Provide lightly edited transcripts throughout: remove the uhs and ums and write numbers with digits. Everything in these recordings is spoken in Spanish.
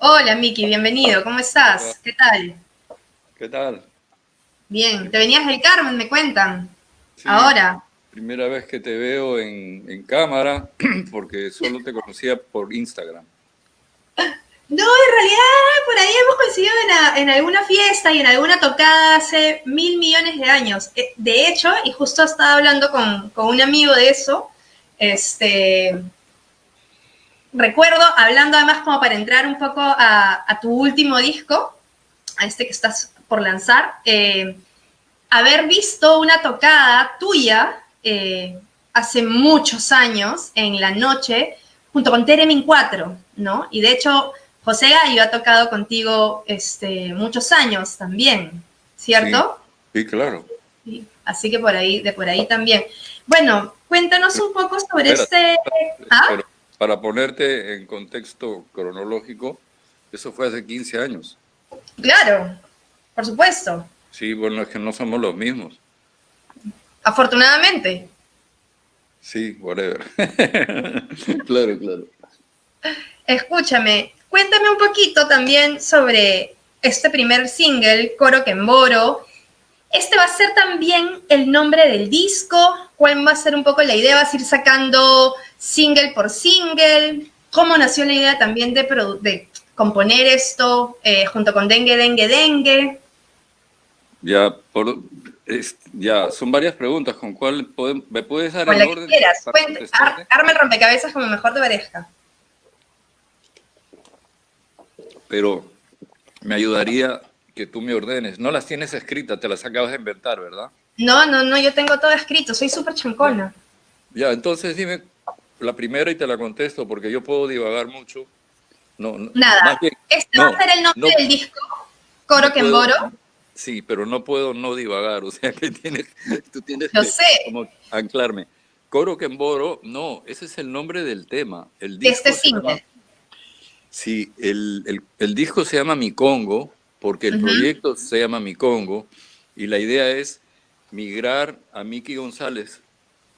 Hola Miki, bienvenido, ¿cómo Hola, estás? ¿Qué tal? ¿qué tal? Bien, Prim- te venías del Carmen, me cuentan. Sí, Ahora. primera vez que te veo en cámara, porque solo te conocía por Instagram. No, en realidad por ahí hemos coincidido en alguna fiesta y en alguna tocada hace mil millones de años. De hecho, y justo estaba hablando con un amigo de eso, este, recuerdo, hablando además como para entrar un poco a tu último disco, a este que estás por lanzar, haber visto una tocada tuya hace muchos años en la noche junto con Teremin 4, ¿no? Y de hecho, José Gallo ha tocado contigo muchos años también, Sí, ¿cierto? sí, claro. Sí. Así que de por ahí también. Bueno, cuéntanos Pero, un poco sobre espera, este... ¿Ah? pero para ponerte en contexto cronológico, eso fue hace 15 años. Claro, por supuesto. Sí, bueno, es que no somos los mismos. Afortunadamente. Sí, whatever. Claro, claro. Escúchame, cuéntame un poquito también sobre este primer single, Coro Quemboro. ¿Este va a ser también el nombre del disco? ¿Cuál va a ser un poco la idea? ¿Vas a ir sacando single por single? ¿Cómo nació la idea también de componer esto junto con Dengue, Dengue, Dengue? Ya, ya, son varias preguntas. ¿Con cuál me puedes dar Con el la que orden quieras. para contestarte? Arma el rompecabezas como mejor te parezca. Pero me ayudaría que tú me ordenes. No las tienes escritas, te las acabas de inventar, ¿verdad? No, no, no, yo tengo todo escrito. Soy súper Ya. chancona. Ya, entonces dime la primera y te la contesto, porque yo puedo divagar mucho. No, no, más Nada. bien, Este va a no, ser el nombre no, del disco, no Coro puedo, Quemboro. sí, pero no puedo no divagar, o sea que tú tienes Lo que sé, como anclarme. Coro Kemboro, no, ese es el nombre del tema. El de este disco se llama, single. sí, el disco se llama Mi Congo, porque el Ujú. proyecto se llama Mi Congo, y la idea es migrar a Miki González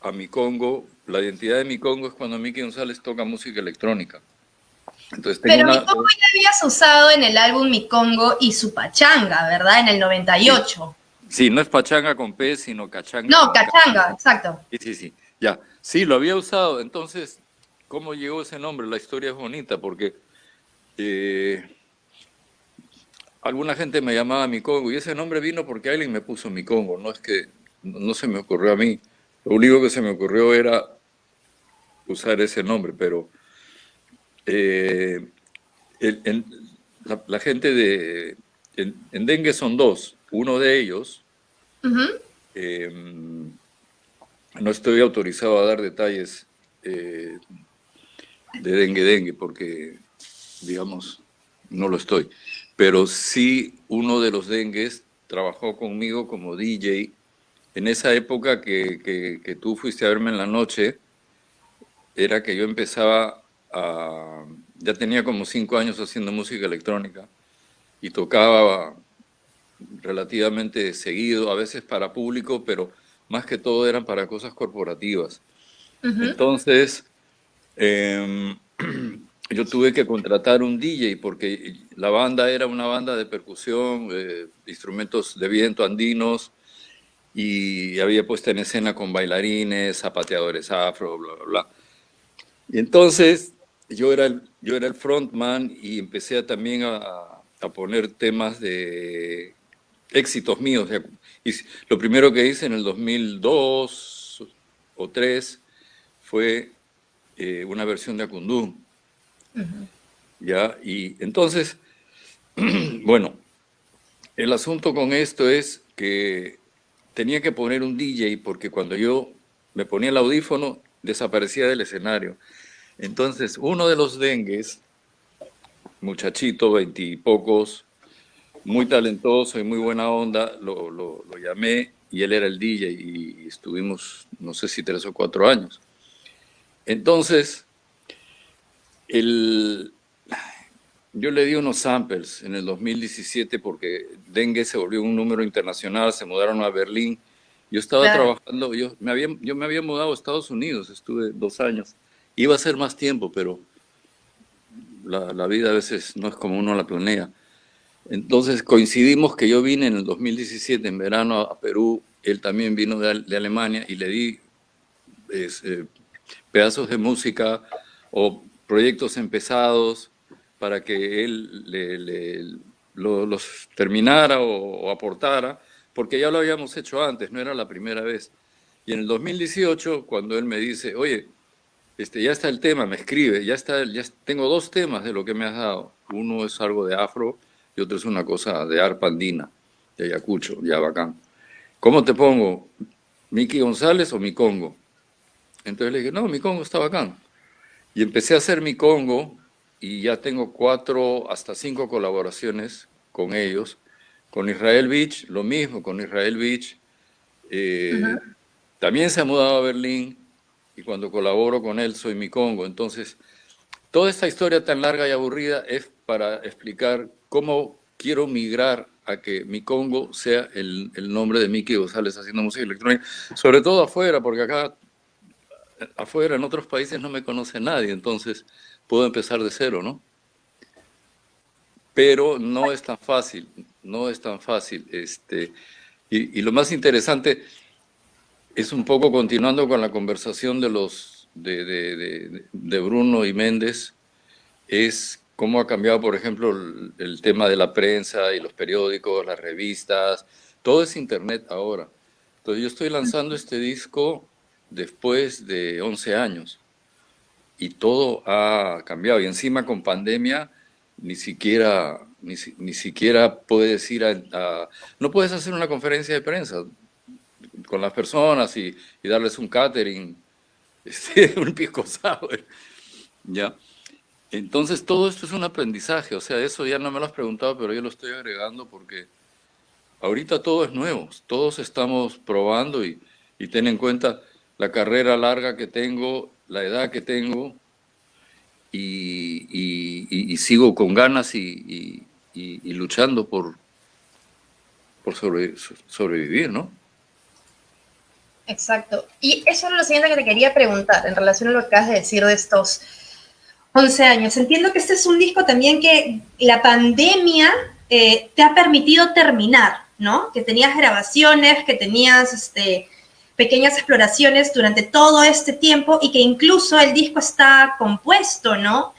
a Mi Congo. La identidad de Mi Congo es cuando Miki González toca música electrónica. Entonces tengo Pero mi una... Congo ya habías usado en el álbum Mi Congo y su pachanga, ¿verdad? En el Sí, 98. sí, no es pachanga con P, sino cachanga No, con K. cachanga, exacto. Sí, sí, sí, ya. Sí, lo había usado. Entonces, ¿cómo llegó ese nombre? La historia es bonita porque eh, alguna gente me llamaba Mi Congo y ese nombre vino porque alguien me puso Mi Congo. No es que no se me ocurrió a mí. Lo único que se me ocurrió era usar ese nombre, pero eh, el- la gente en dengue son dos. Uno de ellos, Ujú. eh, no estoy autorizado a dar detalles de dengue dengue porque, digamos, no lo estoy. Pero sí uno de los dengues trabajó conmigo como DJ en esa época que tú fuiste a verme en la noche. Era que yo empezaba a... Ya tenía como 5 años haciendo música electrónica y tocaba relativamente seguido, a veces para público, pero más que todo eran para cosas corporativas. Entonces, eh, yo tuve que contratar un DJ porque la banda era una banda de percusión, instrumentos de viento andinos y había puesta en escena con bailarines, zapateadores afro, bla, bla, bla. Y entonces yo era el frontman y empecé también a poner temas de éxitos míos. O sea, lo primero que hice en el 2002 o 3 fue una versión de Akundú. ¿Ya? Y entonces, bueno, el asunto con esto es que tenía que poner un DJ porque cuando yo me ponía el audífono desaparecía del escenario. Entonces, uno de los dengues, muchachito, veintipocos, muy talentoso y muy buena onda, lo llamé y él era el DJ y estuvimos, no sé si 3 o 4 años. Entonces, el, yo le di unos samples en el 2017 porque Dengue se volvió un número internacional, se mudaron a Berlín. Yo estaba Claro. trabajando, yo me había mudado a Estados Unidos, estuve 2 años. Iba a ser más tiempo, pero la vida a veces no es como uno la planea. Entonces coincidimos que yo vine en el 2017, en verano, a Perú, él también vino de Alemania y le di pedazos de música o proyectos empezados para que él los terminara o aportara, porque ya lo habíamos hecho antes, no era la primera vez. Y en el 2018, cuando él me dice, oye, ya está el tema, me escribe, tengo dos temas de lo que me has dado. Uno es algo de afro y otro es una cosa de arpa andina, de Ayacucho, ya bacán. ¿Cómo te pongo? ¿Miki González o mi Congo? Entonces le dije, no, mi Congo está bacán. Y empecé a hacer mi Congo y ya tengo 4 hasta 5 colaboraciones con ellos. Con Israel Beach, lo mismo, con Israel Beach. Ujú. También se ha mudado a Berlín y cuando colaboro con él soy mi Congo. Entonces, toda esta historia tan larga y aburrida es para explicar cómo quiero migrar a que mi Congo sea el nombre de Miki González haciendo música electrónica, sobre todo afuera, porque acá afuera en otros países no me conoce nadie, entonces puedo empezar de cero, ¿no? Pero no es tan fácil, no es tan fácil. Y lo más interesante es un poco continuando con la conversación de Bruno y Méndez, es cómo ha cambiado, por ejemplo, el tema de la prensa y los periódicos, las revistas, todo es internet ahora. Entonces yo estoy lanzando este disco después de 11 años y todo ha cambiado. Y encima con pandemia ni siquiera puedes ir no puedes hacer una conferencia de prensa con las personas y darles un catering, un pisco sour, ¿ya? Entonces todo esto es un aprendizaje, o sea, eso ya no me lo has preguntado, pero yo lo estoy agregando porque ahorita todo es nuevo, todos estamos probando y ten en cuenta la carrera larga que tengo, la edad que tengo y sigo con ganas y luchando por sobrevivir, ¿no? Exacto. Y eso es lo siguiente que te quería preguntar en relación a lo que acabas de decir de estos 11 años. Entiendo que este es un disco también que la pandemia te ha permitido terminar, ¿no? Que tenías grabaciones, que tenías pequeñas exploraciones durante todo este tiempo y que incluso el disco está compuesto, ¿no?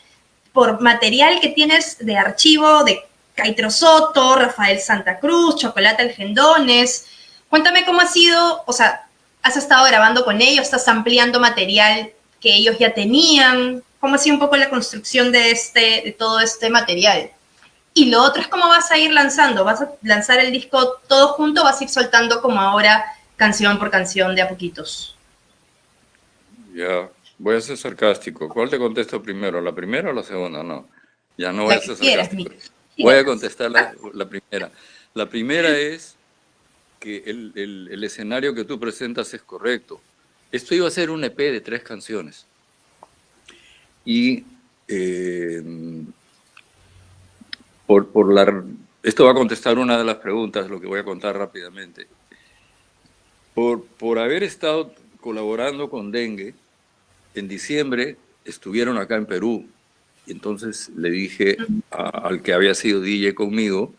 Por material que tienes de archivo de Caitro Soto, Rafael Santa Cruz, Chocolate Algendones. Cuéntame cómo ha sido, o sea, has estado grabando con ellos, estás ampliando material que ellos ya tenían. ¿Cómo ha sido un poco la construcción de todo este material? Y lo otro es cómo vas a ir lanzando. ¿Vas a lanzar el disco todo junto o vas a ir soltando como ahora canción por canción de a poquitos? Ya, voy a ser sarcástico. ¿Cuál te contesto primero, la primera o la segunda? No, ya no voy La a que ser quieras, sarcástico. Miki. Voy a contestar la primera. La primera es que el escenario que tú presentas es correcto. Esto iba a ser un EP de 3 canciones. Y eh, esto va a contestar una de las preguntas, lo que voy a contar rápidamente. Por haber estado colaborando con Dengue, en diciembre estuvieron acá en Perú. Y entonces le dije al que había sido DJ conmigo,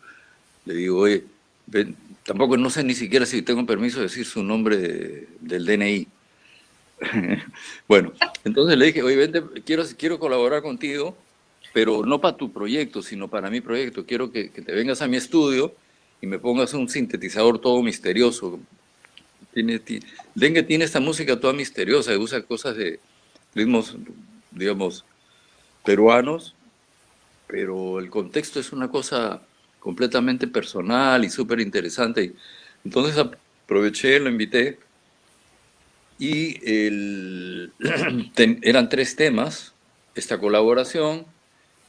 le digo, oye, ven, tampoco no sé ni siquiera si tengo permiso de decir su nombre del DNI. Bueno, entonces le dije, oye, vente, quiero colaborar contigo, pero no para tu proyecto, sino para mi proyecto. Quiero que te vengas a mi estudio y me pongas un sintetizador todo misterioso. Dengue tiene esta música toda misteriosa, usa cosas de ritmos, digamos, peruanos, pero el contexto es una cosa completamente personal y súper interesante. Entonces aproveché, lo invité y eran 3 temas, esta colaboración,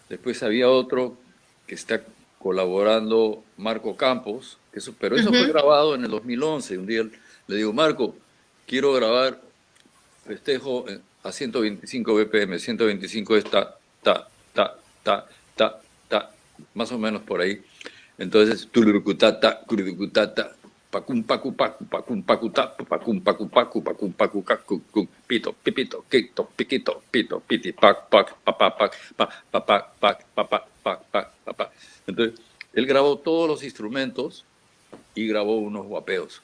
después había otro que está colaborando Marco Campos, pero eso fue grabado en el 2011. Un día le digo, Marco, quiero grabar festejo a 125 BPM, 125 es ta, ta, ta, ta, ta, ta, más o menos por ahí. Entonces, tururucutata, cururucutata. pacum pacu pacu pacum pacu tapu pacum pacu pacu pacum pacu cacu pito pipito quito piquito pito piti pac pac papá pac pa pa pac pac papá pac pac papá. Entonces él grabó todos los instrumentos y grabó unos guapeos.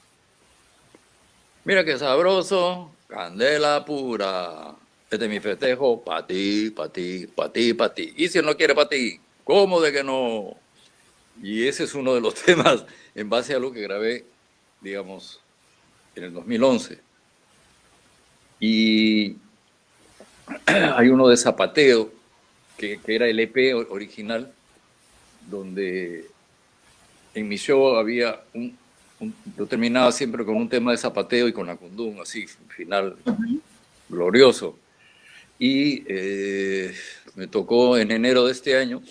Mira qué sabroso, candela pura. Este es mi festejo, pa' ti, pa' ti, pa' ti, pa' ti. Y si él no quiere pa' ti, ¿cómo de que no? Y ese es uno de los temas en base a lo que grabé, digamos, en el 2011. Y hay uno de Zapateo, que era el EP original, donde en mi show había yo terminaba siempre con un tema de Zapateo y con la Cundún, así, final glorioso. Y me tocó en enero de este año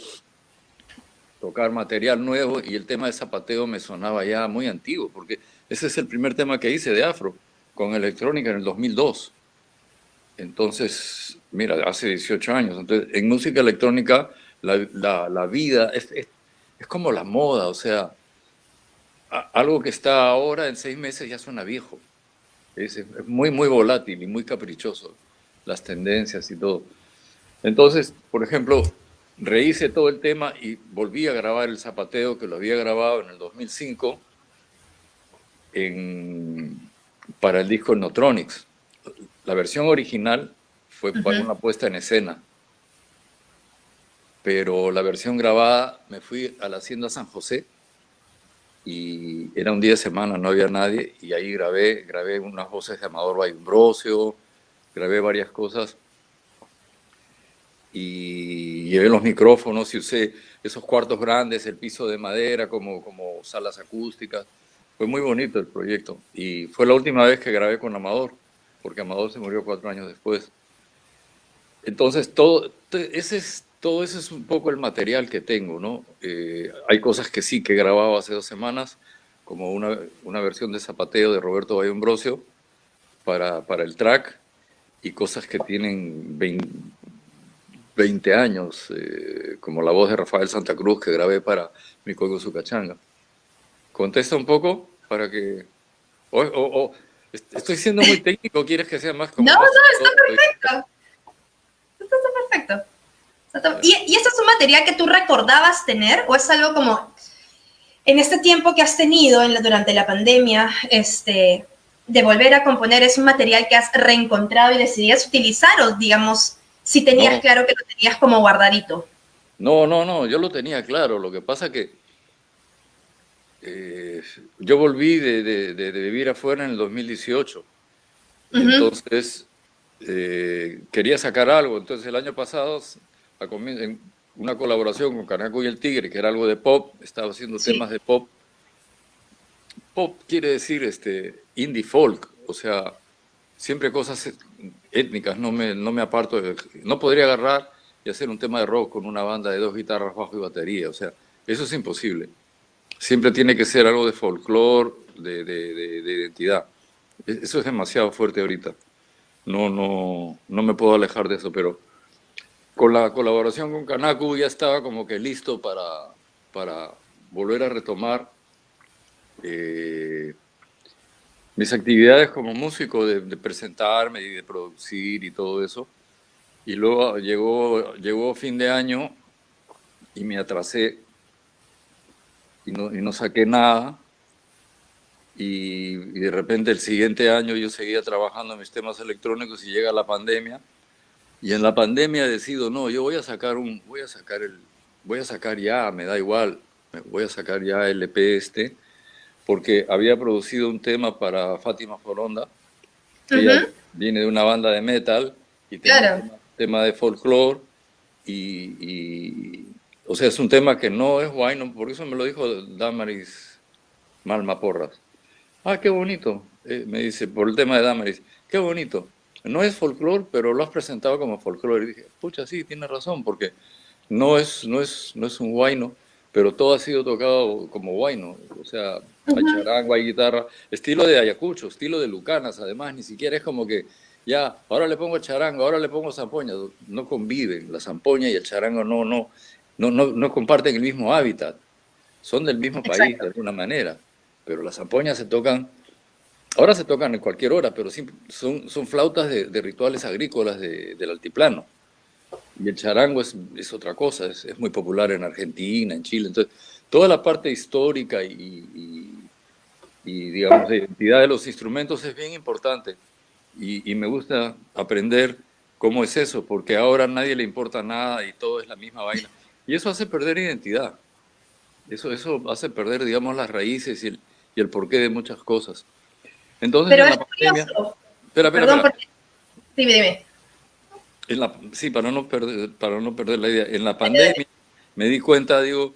tocar material nuevo y el tema de Zapateo me sonaba ya muy antiguo, porque ese es el primer tema que hice de afro con electrónica en el 2002. Entonces, mira, hace 18 años. Entonces, en música electrónica la vida es como la moda, o sea, algo que está ahora en 6 meses ya suena viejo. Es muy, muy volátil y muy caprichoso, las tendencias y todo. Entonces, por ejemplo, rehice todo el tema y volví a grabar el Zapateo, que lo había grabado en el 2005 para el disco Notronics. La versión original fue para una puesta en escena, pero la versión grabada me fui a la Hacienda San José y era un día de semana, no había nadie, y ahí grabé unas voces de Amador Bayumbrosio, grabé varias cosas y llevé los micrófonos y usé esos cuartos grandes, el piso de madera como salas acústicas. Fue muy bonito el proyecto y fue la última vez que grabé con Amador, porque Amador se murió 4 años después. Entonces, todo eso es un poco el material que tengo, ¿no? Hay cosas que sí que he grabado hace 2 semanas, como una versión de Zapateo de Roberto Bayombrosio para el track, y cosas que tienen 20 años, como la voz de Rafael Santa Cruz que grabé para Mi Coco Sucachanga. Contesta un poco para que... ¿Estoy siendo muy técnico? ¿Quieres que sea más como No, más... no, está perfecto. Está perfecto. ¿Y esto es un material que tú recordabas tener o es algo como en este tiempo que has tenido durante la pandemia, de volver a componer, es un material que has reencontrado y decidías utilizar o digamos, si tenías No, claro que lo tenías como guardadito? no, yo lo tenía claro. Lo que pasa que yo volví de vivir afuera en el 2018 y entonces quería sacar algo. Entonces el año pasado, en una colaboración con Canaco y el Tigre, que era algo de pop, estaba haciendo Sí, temas de pop. Pop quiere decir indie folk, o sea, siempre cosas étnicas, no me aparto, no podría agarrar y hacer un tema de rock con una banda de 2 guitarras, bajo y batería, o sea, eso es imposible. Siempre tiene que ser algo de folclore, de identidad. Eso es demasiado fuerte ahorita. No me puedo alejar de eso, pero con la colaboración con Kanaku ya estaba como que listo para volver a retomar eh, mis actividades como músico, de presentarme y de producir y todo eso. Y luego llegó fin de año y me atrasé y no saqué nada. Y de repente el siguiente año yo seguía trabajando en mis temas electrónicos y llega la pandemia. Y en la pandemia decido, no, yo voy a sacar ya, me da igual, voy a sacar ya el EP porque había producido un tema para Fátima Foronda, que ella viene de una banda de metal y tenía un claro. tema de folclore o sea, es un tema que no es guay, por eso me lo dijo Damaris Malma Porras. Ah, qué bonito, me dice, por el tema de Damaris, qué bonito. No es folclore, pero lo has presentado como folclore. Y dije, pucha, sí, tiene razón, porque no es un huayno, pero todo ha sido tocado como huayno. O sea, hay charango, hay guitarra, estilo de Ayacucho, estilo de Lucanas, además, ni siquiera es como que, ya, ahora le pongo charango, ahora le pongo zampoña. No conviven, la zampoña y el charango no comparten el mismo hábitat, son del mismo país de Exacto. alguna manera. pero las zampoñas se tocan, ahora se tocan en cualquier hora, pero son flautas de rituales agrícolas del altiplano. Y el charango es otra cosa, es muy popular en Argentina, en Chile. Entonces, toda la parte histórica y, digamos, de identidad de los instrumentos es bien importante. Y me gusta aprender cómo es eso, porque ahora a nadie le importa nada y todo es la misma vaina. Y eso hace perder identidad. Eso hace perder, digamos, las raíces y el porqué de muchas cosas. Entonces, Pero en es la pandemia... curioso, Espera, espera, perdón, espera. porque, dime, dime. Sí, para no perder la idea. En la pandemia me di cuenta, digo,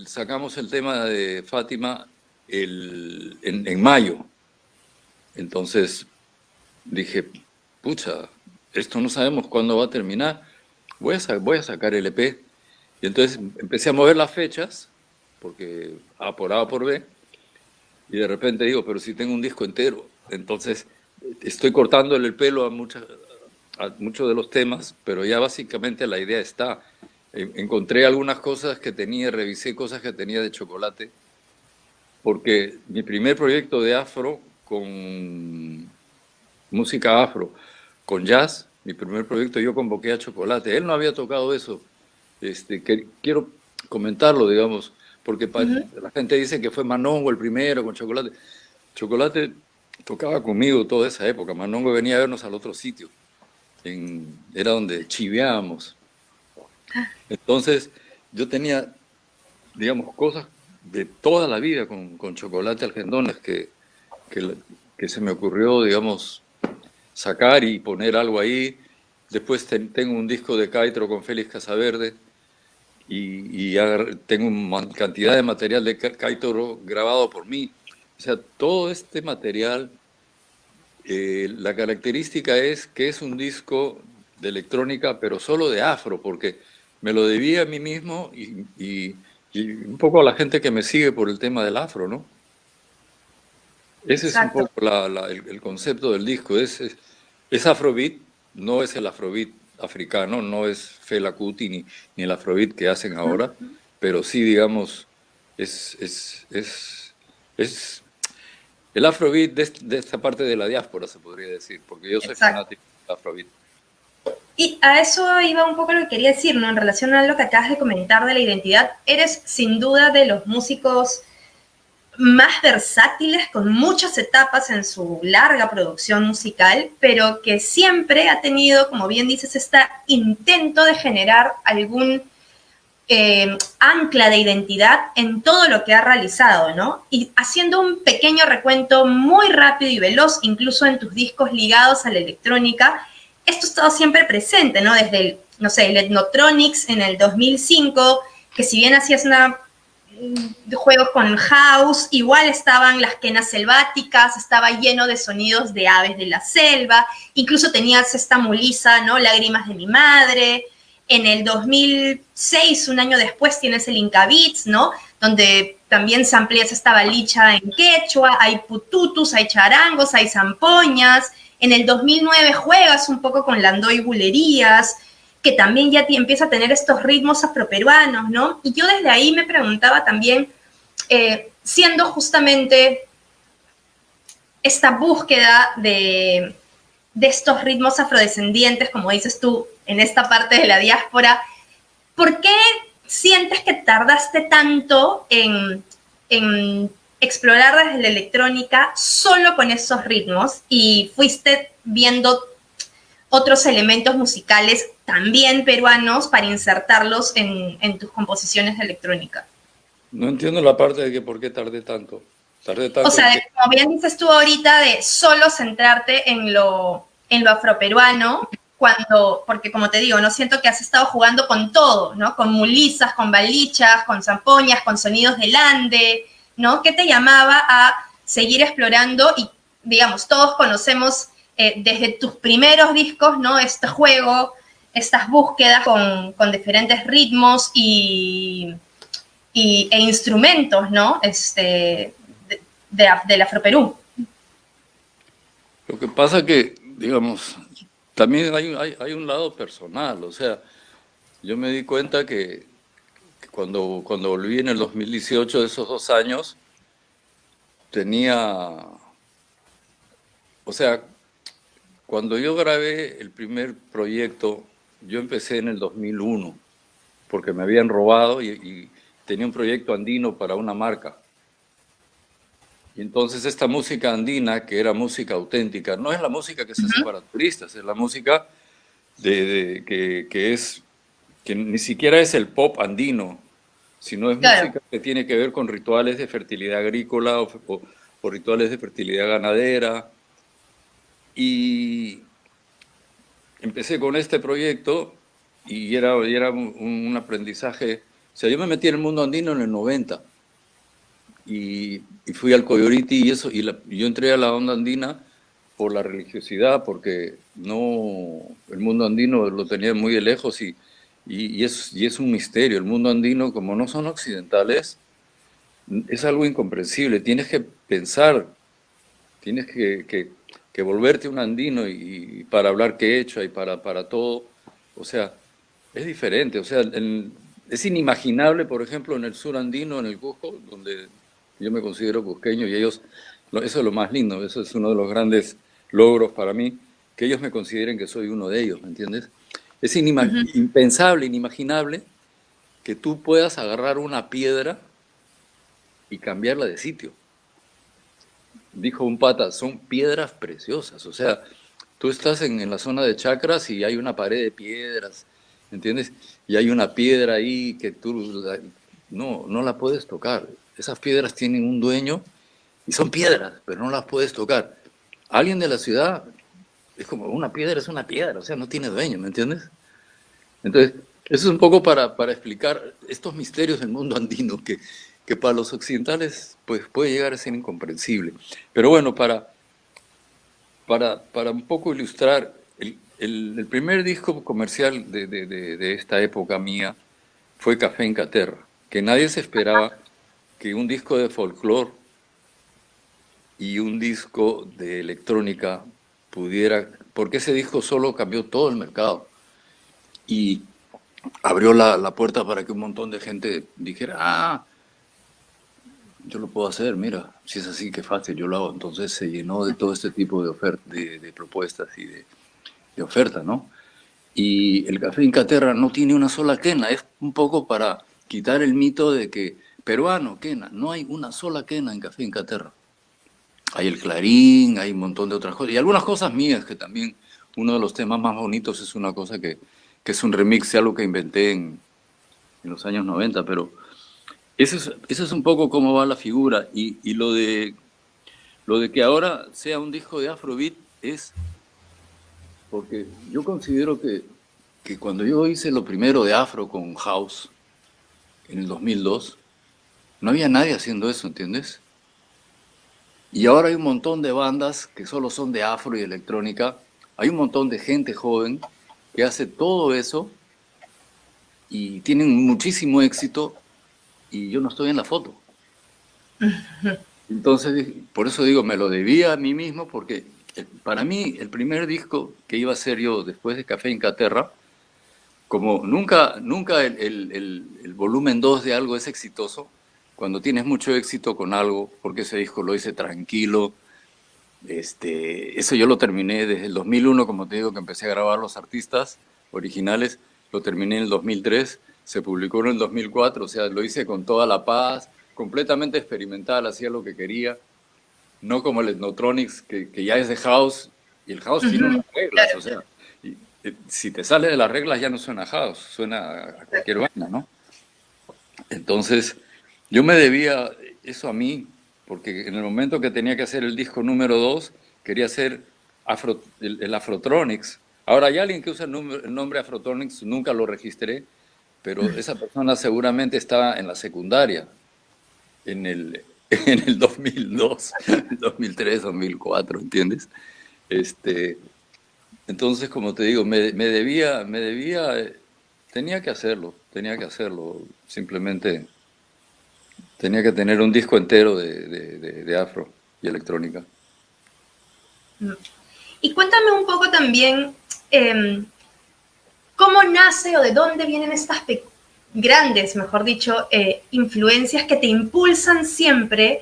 sacamos el tema de Fátima en mayo. Entonces dije, pucha, esto no sabemos cuándo va a terminar. Voy a sacar el EP. Y entonces empecé a mover las fechas, porque A por A o por B, y de repente digo, pero si tengo un disco entero. Entonces estoy cortándole el pelo a muchos de los temas, pero ya básicamente la idea está. Encontré algunas cosas que tenía, revisé cosas que tenía de Chocolate, porque mi primer proyecto de afro con música afro, con jazz, mi primer proyecto yo convoqué a Chocolate. Él no había tocado eso. Quiero comentarlo, digamos, porque Ujú. la gente dice que fue Manongo el primero con Chocolate. Chocolate tocaba conmigo toda esa época. Manongo venía a vernos al otro sitio. Era donde chiveábamos. Entonces, yo tenía, digamos, cosas de toda la vida con Chocolate Argendones que, que se me ocurrió, digamos, sacar y poner algo ahí. Después tengo un disco de Caitro con Félix Casaverde y tengo una cantidad de material de Caitro grabado por mí. O sea, todo este material, la característica es que es un disco de electrónica, pero solo de afro, porque me lo debía a mí mismo y un poco a la gente que me sigue por el tema del afro, ¿no? Ese es un Exacto. poco el concepto del disco. Es afrobeat, no es el afrobeat africano, no es Fela Kuti ni el afrobeat que hacen ahora, pero sí, digamos, es el afrobeat de esta parte de la diáspora, se podría decir, porque yo soy Exacto. fanático del afrobeat. Y a eso iba un poco lo que quería decir, ¿no? En relación a lo que acabas de comentar de la identidad, eres sin duda de los músicos más versátiles, con muchas etapas en su larga producción musical, pero que siempre ha tenido, como bien dices, este intento de generar algún ancla de identidad en todo lo que ha realizado, ¿no? Y haciendo un pequeño recuento muy rápido y veloz, incluso en tus discos ligados a la electrónica, esto ha estado siempre presente, ¿no? Desde el, no sé, el Ethnotronics en el 2005, que si bien hacías de juegos con house, igual estaban las quenas selváticas, estaba lleno de sonidos de aves de la selva, incluso tenías esta Mulisa, ¿no? Lágrimas de mi madre. En el 2006, un año después, tienes el Inca Beats, ¿no? Donde también se amplía esta balicha en quechua, hay pututus, hay charangos, hay zampoñas. En el 2009 juegas un poco con landó y bulerías, que también ya empieza a tener estos ritmos afroperuanos, ¿no? Y yo desde ahí me preguntaba también, siendo justamente esta búsqueda de estos ritmos afrodescendientes, como dices tú, en esta parte de la diáspora, ¿por qué sientes que tardaste tanto en explorar desde la electrónica solo con esos ritmos y fuiste viendo otros elementos musicales también peruanos para insertarlos en tus composiciones de electrónica? No entiendo la parte de que por qué tardé tanto. Tardé O tanto en sea, que... como bien dices tú ahorita, de solo centrarte en lo afroperuano, cuando, porque como te digo, no siento que has estado jugando con todo, ¿no? Con mulisas, con balichas, con zampoñas, con sonidos del ande, ¿no? ¿Qué te llamaba a seguir explorando? Y, digamos, todos conocemos desde tus primeros discos, ¿no? Este juego, estas búsquedas con diferentes ritmos e instrumentos, ¿no? Del Afroperú. Lo que pasa que, digamos, también hay un lado personal, o sea, yo me di cuenta que cuando volví en el 2018, de esos 2 años, tenía, o sea, cuando yo grabé el primer proyecto, yo empecé en el 2001, porque me habían robado y tenía un proyecto andino para una marca. Y entonces esta música andina, que era música auténtica, no es la música que se hace Ujú. para turistas, es la música que ni siquiera es el pop andino, sino es Claro. música que tiene que ver con rituales de fertilidad agrícola o rituales de fertilidad ganadera. Y empecé con este proyecto y era un aprendizaje. O sea, yo me metí en el mundo andino en el 90 y fui al Coyoriti y eso, yo entré a la onda andina por la religiosidad, porque no, el mundo andino lo tenía muy de lejos y es un misterio. El mundo andino, como no son occidentales, es algo incomprensible. Tienes que pensar, tienes que volverte un andino y para hablar quechua y para todo. O sea, es diferente. O sea, es inimaginable, por ejemplo, en el sur andino, en el Cusco, donde yo me considero cusqueño y ellos, eso es lo más lindo, eso es uno de los grandes logros para mí, que ellos me consideren que soy uno de ellos, ¿me entiendes? Es Ujú. impensable, inimaginable que tú puedas agarrar una piedra y cambiarla de sitio. Dijo un pata, son piedras preciosas. O sea, tú estás en la zona de chakras y hay una pared de piedras, ¿entiendes? Y hay una piedra ahí que no la puedes tocar. Esas piedras tienen un dueño y son piedras, pero no las puedes tocar. Alguien de la ciudad es como es una piedra, o sea, no tiene dueño, ¿me entiendes? Entonces, eso es un poco para explicar estos misterios del mundo andino que para los occidentales pues, puede llegar a ser incomprensible. Pero bueno, para un poco ilustrar, el primer disco comercial de esta época mía fue Café en Caterra, que nadie se esperaba que un disco de folclore y un disco de electrónica pudiera, porque ese disco solo cambió todo el mercado y abrió la puerta para que un montón de gente dijera, yo lo puedo hacer, mira, si es así, que fácil, yo lo hago. Entonces se llenó de todo este tipo de propuestas y de ofertas, ¿no? Y el café Incaterra no tiene una sola quena, es un poco para quitar el mito de que peruano, quena, no hay una sola quena en café Incaterra. Hay el Clarín, hay un montón de otras cosas, y algunas cosas mías que también, uno de los temas más bonitos es una cosa que es un remix de algo que inventé en los años 90, pero eso es un poco cómo va la figura, y lo de que ahora sea un disco de Afrobeat es porque yo considero que cuando yo hice lo primero de Afro con House en el 2002, no había nadie haciendo eso, ¿entiendes? Y ahora hay un montón de bandas que solo son de Afro y electrónica, hay un montón de gente joven que hace todo eso y tienen muchísimo éxito y yo no estoy en la foto. Entonces, por eso digo, me lo debía a mí mismo, porque para mí el primer disco que iba a hacer yo después de Café Incaterra, como nunca el volumen 2 de algo es exitoso, cuando tienes mucho éxito con algo, porque ese disco lo hice tranquilo, eso yo lo terminé desde el 2001, como te digo, que empecé a grabar los artistas originales, lo terminé en el 2003, se publicó en el 2004, o sea, lo hice con toda la paz, completamente experimental, hacía lo que quería, no como el Ethnotronics, que ya es de house, y el house tiene Ujú. unas reglas, o Claro. sea, si te sale de las reglas ya no suena house, suena a cualquier vaina, ¿no? Entonces, yo me debía eso a mí, porque en el momento que tenía que hacer el disco número 2 quería hacer el Afrotronics. Ahora hay alguien que usa el nombre Afrotronics, nunca lo registré, pero esa persona seguramente estaba en la secundaria, en el, en el 2002, 2003, 2004, ¿entiendes? Este, entonces, como te digo, tenía que hacerlo, simplemente tenía que tener un disco entero de afro y electrónica. Y cuéntame un poco también, em, cómo nace o de dónde vienen estas grandes, mejor dicho, influencias que te impulsan siempre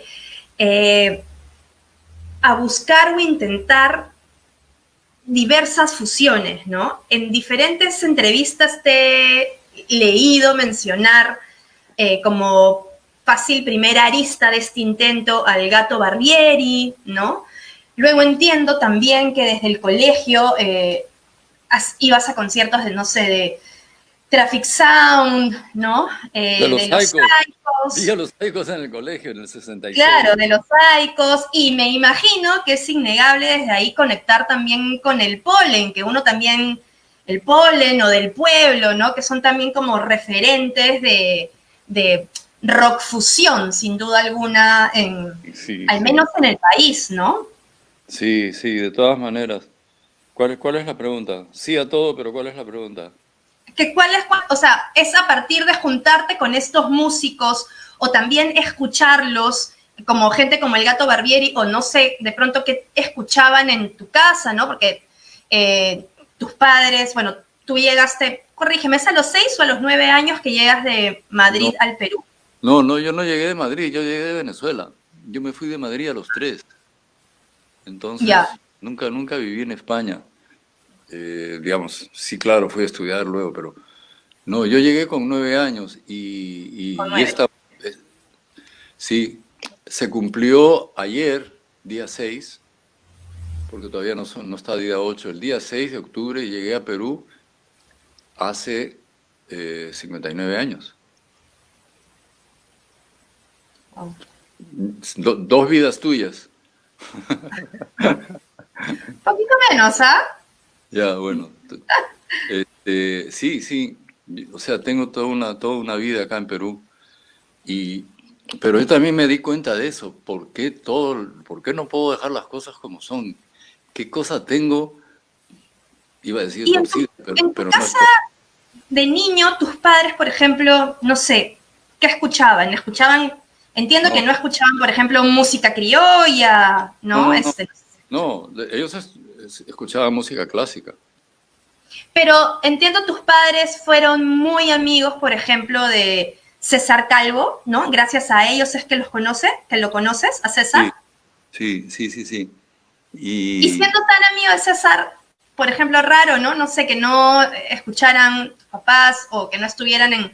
eh, a buscar o intentar diversas fusiones, ¿no? En diferentes entrevistas te he leído mencionar como fácil primera arista de este intento al Gato Barbieri, ¿no? Luego entiendo también que desde el colegio ibas a conciertos de, no sé, de Traffic Sound, ¿no? De los De los Saicos. Vi Psychos, a los Saicos en el colegio en el 66. claro, de los Psychos, y me imagino que es innegable desde ahí conectar también con el polen, que uno también, el polen o del pueblo, ¿no? Que son también como referentes de rock fusión, sin duda alguna, Sí, al menos sí. en el país, ¿no? Sí, sí, de todas maneras. ¿Cuál es la pregunta? Sí a todo, pero ¿cuál es la pregunta? Que cuál es, o sea, es a partir de juntarte con estos músicos o también escucharlos como gente como el Gato Barbieri o no sé, de pronto que escuchaban en tu casa, ¿no? Porque tus padres, bueno, tú llegaste, corrígeme, ¿es a los 6 o a los 9 años que llegas de No, Madrid al Perú? no, yo no llegué de Madrid, yo llegué de Venezuela. Yo me fui de Madrid a los 3. Ya. Entonces, nunca viví en España. Digamos, sí, claro, fui a estudiar luego, pero no, yo llegué con 9 años Con y 9. esta, sí, se cumplió ayer, día 6, porque todavía no está día 8. El día 6 de octubre llegué a Perú hace 59 años. Un Dos vidas tuyas. poquito menos, ¿ah? Ya, bueno. Sí, sí. O sea, tengo toda una vida acá en Perú. Y, pero yo también me di cuenta de eso. ¿Por qué no puedo dejar las cosas como son? ¿Qué cosa tengo? Iba a decir Y torcida, en tu pero no es casa torcida. de niño, tus padres, por ejemplo, no sé, ¿qué escuchaban? ¿Escuchaban? Entiendo que No, no escuchaban, por ejemplo, música criolla, no, ¿no? no, no. No, ellos escuchaban música clásica. Pero entiendo tus padres fueron muy amigos, por ejemplo, de César Calvo, ¿no? Gracias a ellos es que que lo conoces, a César. Sí, sí, sí, sí, sí. Y Y siendo tan amigo de César, por ejemplo, raro, ¿no? No sé, que no escucharan tus papás o que no estuvieran en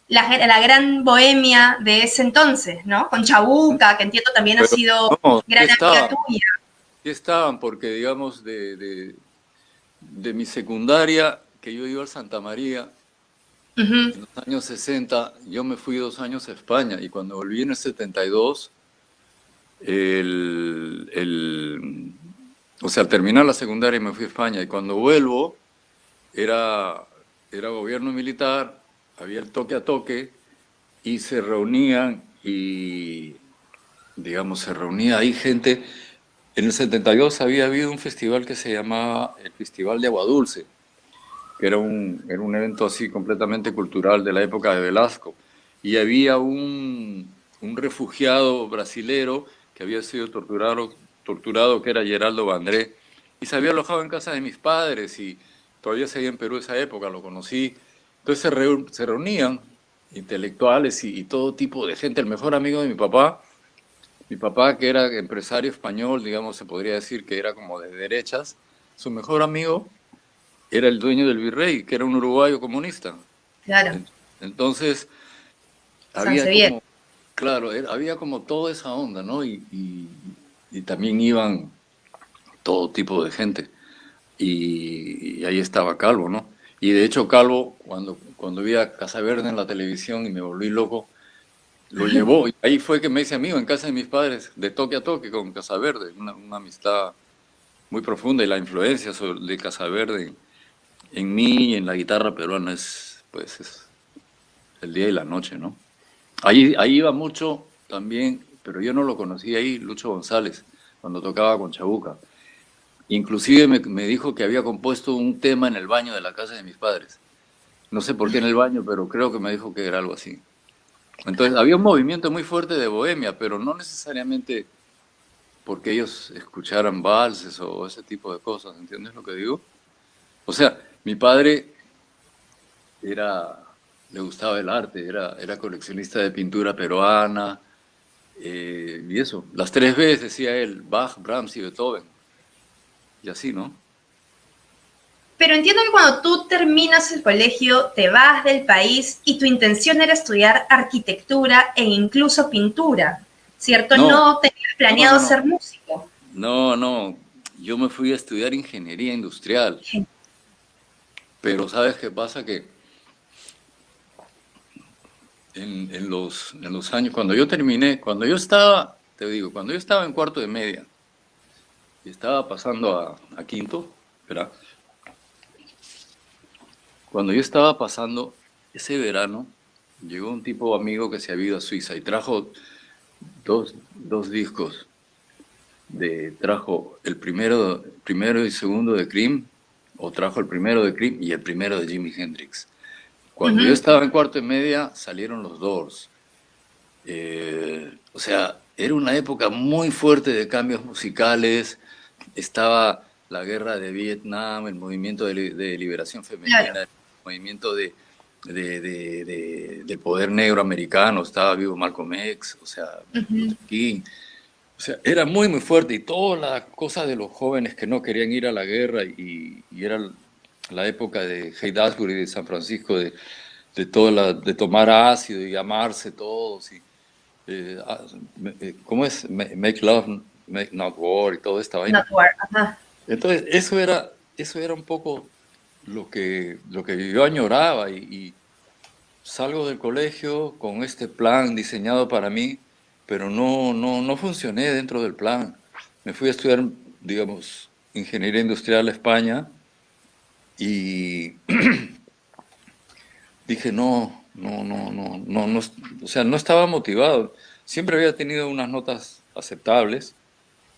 la gran bohemia de ese entonces, ¿no? Con Chabuca, que entiendo también ha pero sido no, gran amiga tuya. sí estaban, porque digamos de mi secundaria, que yo iba al Santa María, Ujú. en los años 60, yo me fui 2 años a España y cuando volví en el 72, o sea, al terminar la secundaria me fui a España y cuando vuelvo era, era gobierno militar, había el toque a toque y se reunían y, digamos, se reunía ahí gente. En el 72 había habido un festival que se llamaba el Festival de Agua Dulce, que era un evento así completamente cultural de la época de Velasco. Y había un refugiado brasilero que había sido torturado, que era Geraldo Vandré, y se había alojado en casa de mis padres y todavía seguía en Perú esa época, lo conocí. Entonces se reunían intelectuales y todo tipo de gente. El mejor amigo de mi papá que era empresario español, digamos, se podría decir que era como de derechas, su mejor amigo era el dueño del Virrey, que era un uruguayo comunista. Claro, Entonces, había Sansevier. como, claro, había como toda esa onda, ¿no? Y también iban todo tipo de gente. Y ahí estaba Calvo, ¿no? Y de hecho Calvo, cuando vi a Casa Verde en la televisión y me volví loco, lo llevó. Y ahí fue que me hice amigo en casa de mis padres, de toque a toque con Casa Verde, una amistad muy profunda y la influencia de Casa Verde en mí y en la guitarra peruana es el día y la noche, ¿no? Ahí iba mucho también, pero yo no lo conocí ahí, Lucho González, cuando tocaba con Chabuca. Inclusive me dijo que había compuesto un tema en el baño de la casa de mis padres. No sé por qué en el baño, pero creo que me dijo que era algo así. Entonces había un movimiento muy fuerte de bohemia, pero no necesariamente porque ellos escucharan valses o ese tipo de cosas, ¿entiendes lo que digo? O sea, mi padre era le gustaba el arte, era coleccionista de pintura peruana, y eso. Las tres Bs, decía él, Bach, Brahms y Beethoven. Y así, ¿no? Pero entiendo que cuando tú terminas el colegio, te vas del país y tu intención era estudiar arquitectura e incluso pintura, ¿cierto? No, No tenías no, planeado no, no. ser músico. No, no. Yo me fui a estudiar ingeniería industrial. Pero ¿sabes qué pasa? Que en los años, cuando yo terminé, cuando yo estaba, te digo, cuando yo estaba en cuarto de media y estaba pasando a quinto, ¿verdad? Cuando yo estaba pasando ese verano, llegó un tipo amigo que se había ido a Suiza y trajo dos discos. Trajo el primero y segundo de Cream, o trajo el primero de Cream y el primero de Jimi Hendrix. Cuando yo Ujú. estaba en cuarto y media, salieron los Doors. O sea, era una época muy fuerte de cambios musicales. Estaba la guerra de Vietnam, el movimiento de liberación Claro. femenina, el movimiento del poder negro americano. Estaba vivo Malcolm X, o sea, Ujú. Luther King. O sea, era muy, muy fuerte y toda la cosa de los jóvenes que no querían ir a la guerra y era la época de Haight-Ashbury, de San Francisco, de tomar ácido y amarse todos y eh, ah, ¿cómo es? Make love, make not war y toda esta vaina. Not work. Ajá. Entonces, eso era un poco lo que yo añoraba y salgo del colegio con este plan diseñado para mí, pero no funcioné dentro del plan. Me fui a estudiar, digamos, ingeniería industrial a España y dije, no, o sea, no estaba motivado. Siempre había tenido unas notas aceptables,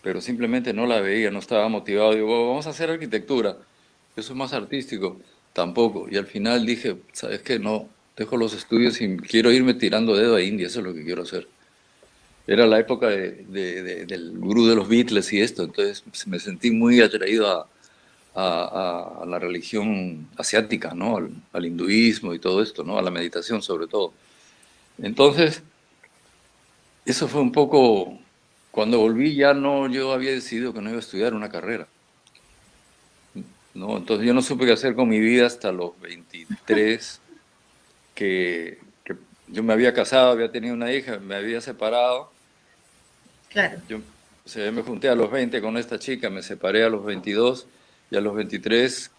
pero simplemente no la veía, no estaba motivado. Digo, "Oh, vamos a hacer arquitectura, eso es más artístico". Tampoco. Y al final dije, ¿sabes qué? No, dejo los estudios y quiero irme tirando dedo a India, eso es lo que quiero hacer. Era la época del gurú de los Beatles y esto, entonces me sentí muy atraído a la religión asiática, ¿no? Al hinduismo y todo esto, ¿no? A la meditación sobre todo. Entonces, eso fue un poco, cuando volví ya no, yo había decidido que no iba a estudiar una carrera, ¿no? Entonces yo no supe qué hacer con mi vida hasta los 23, que yo me había casado, había tenido una hija, me había separado. Claro. O sea, yo me junté a los 20 con esta chica, me separé a los 22 y a los 23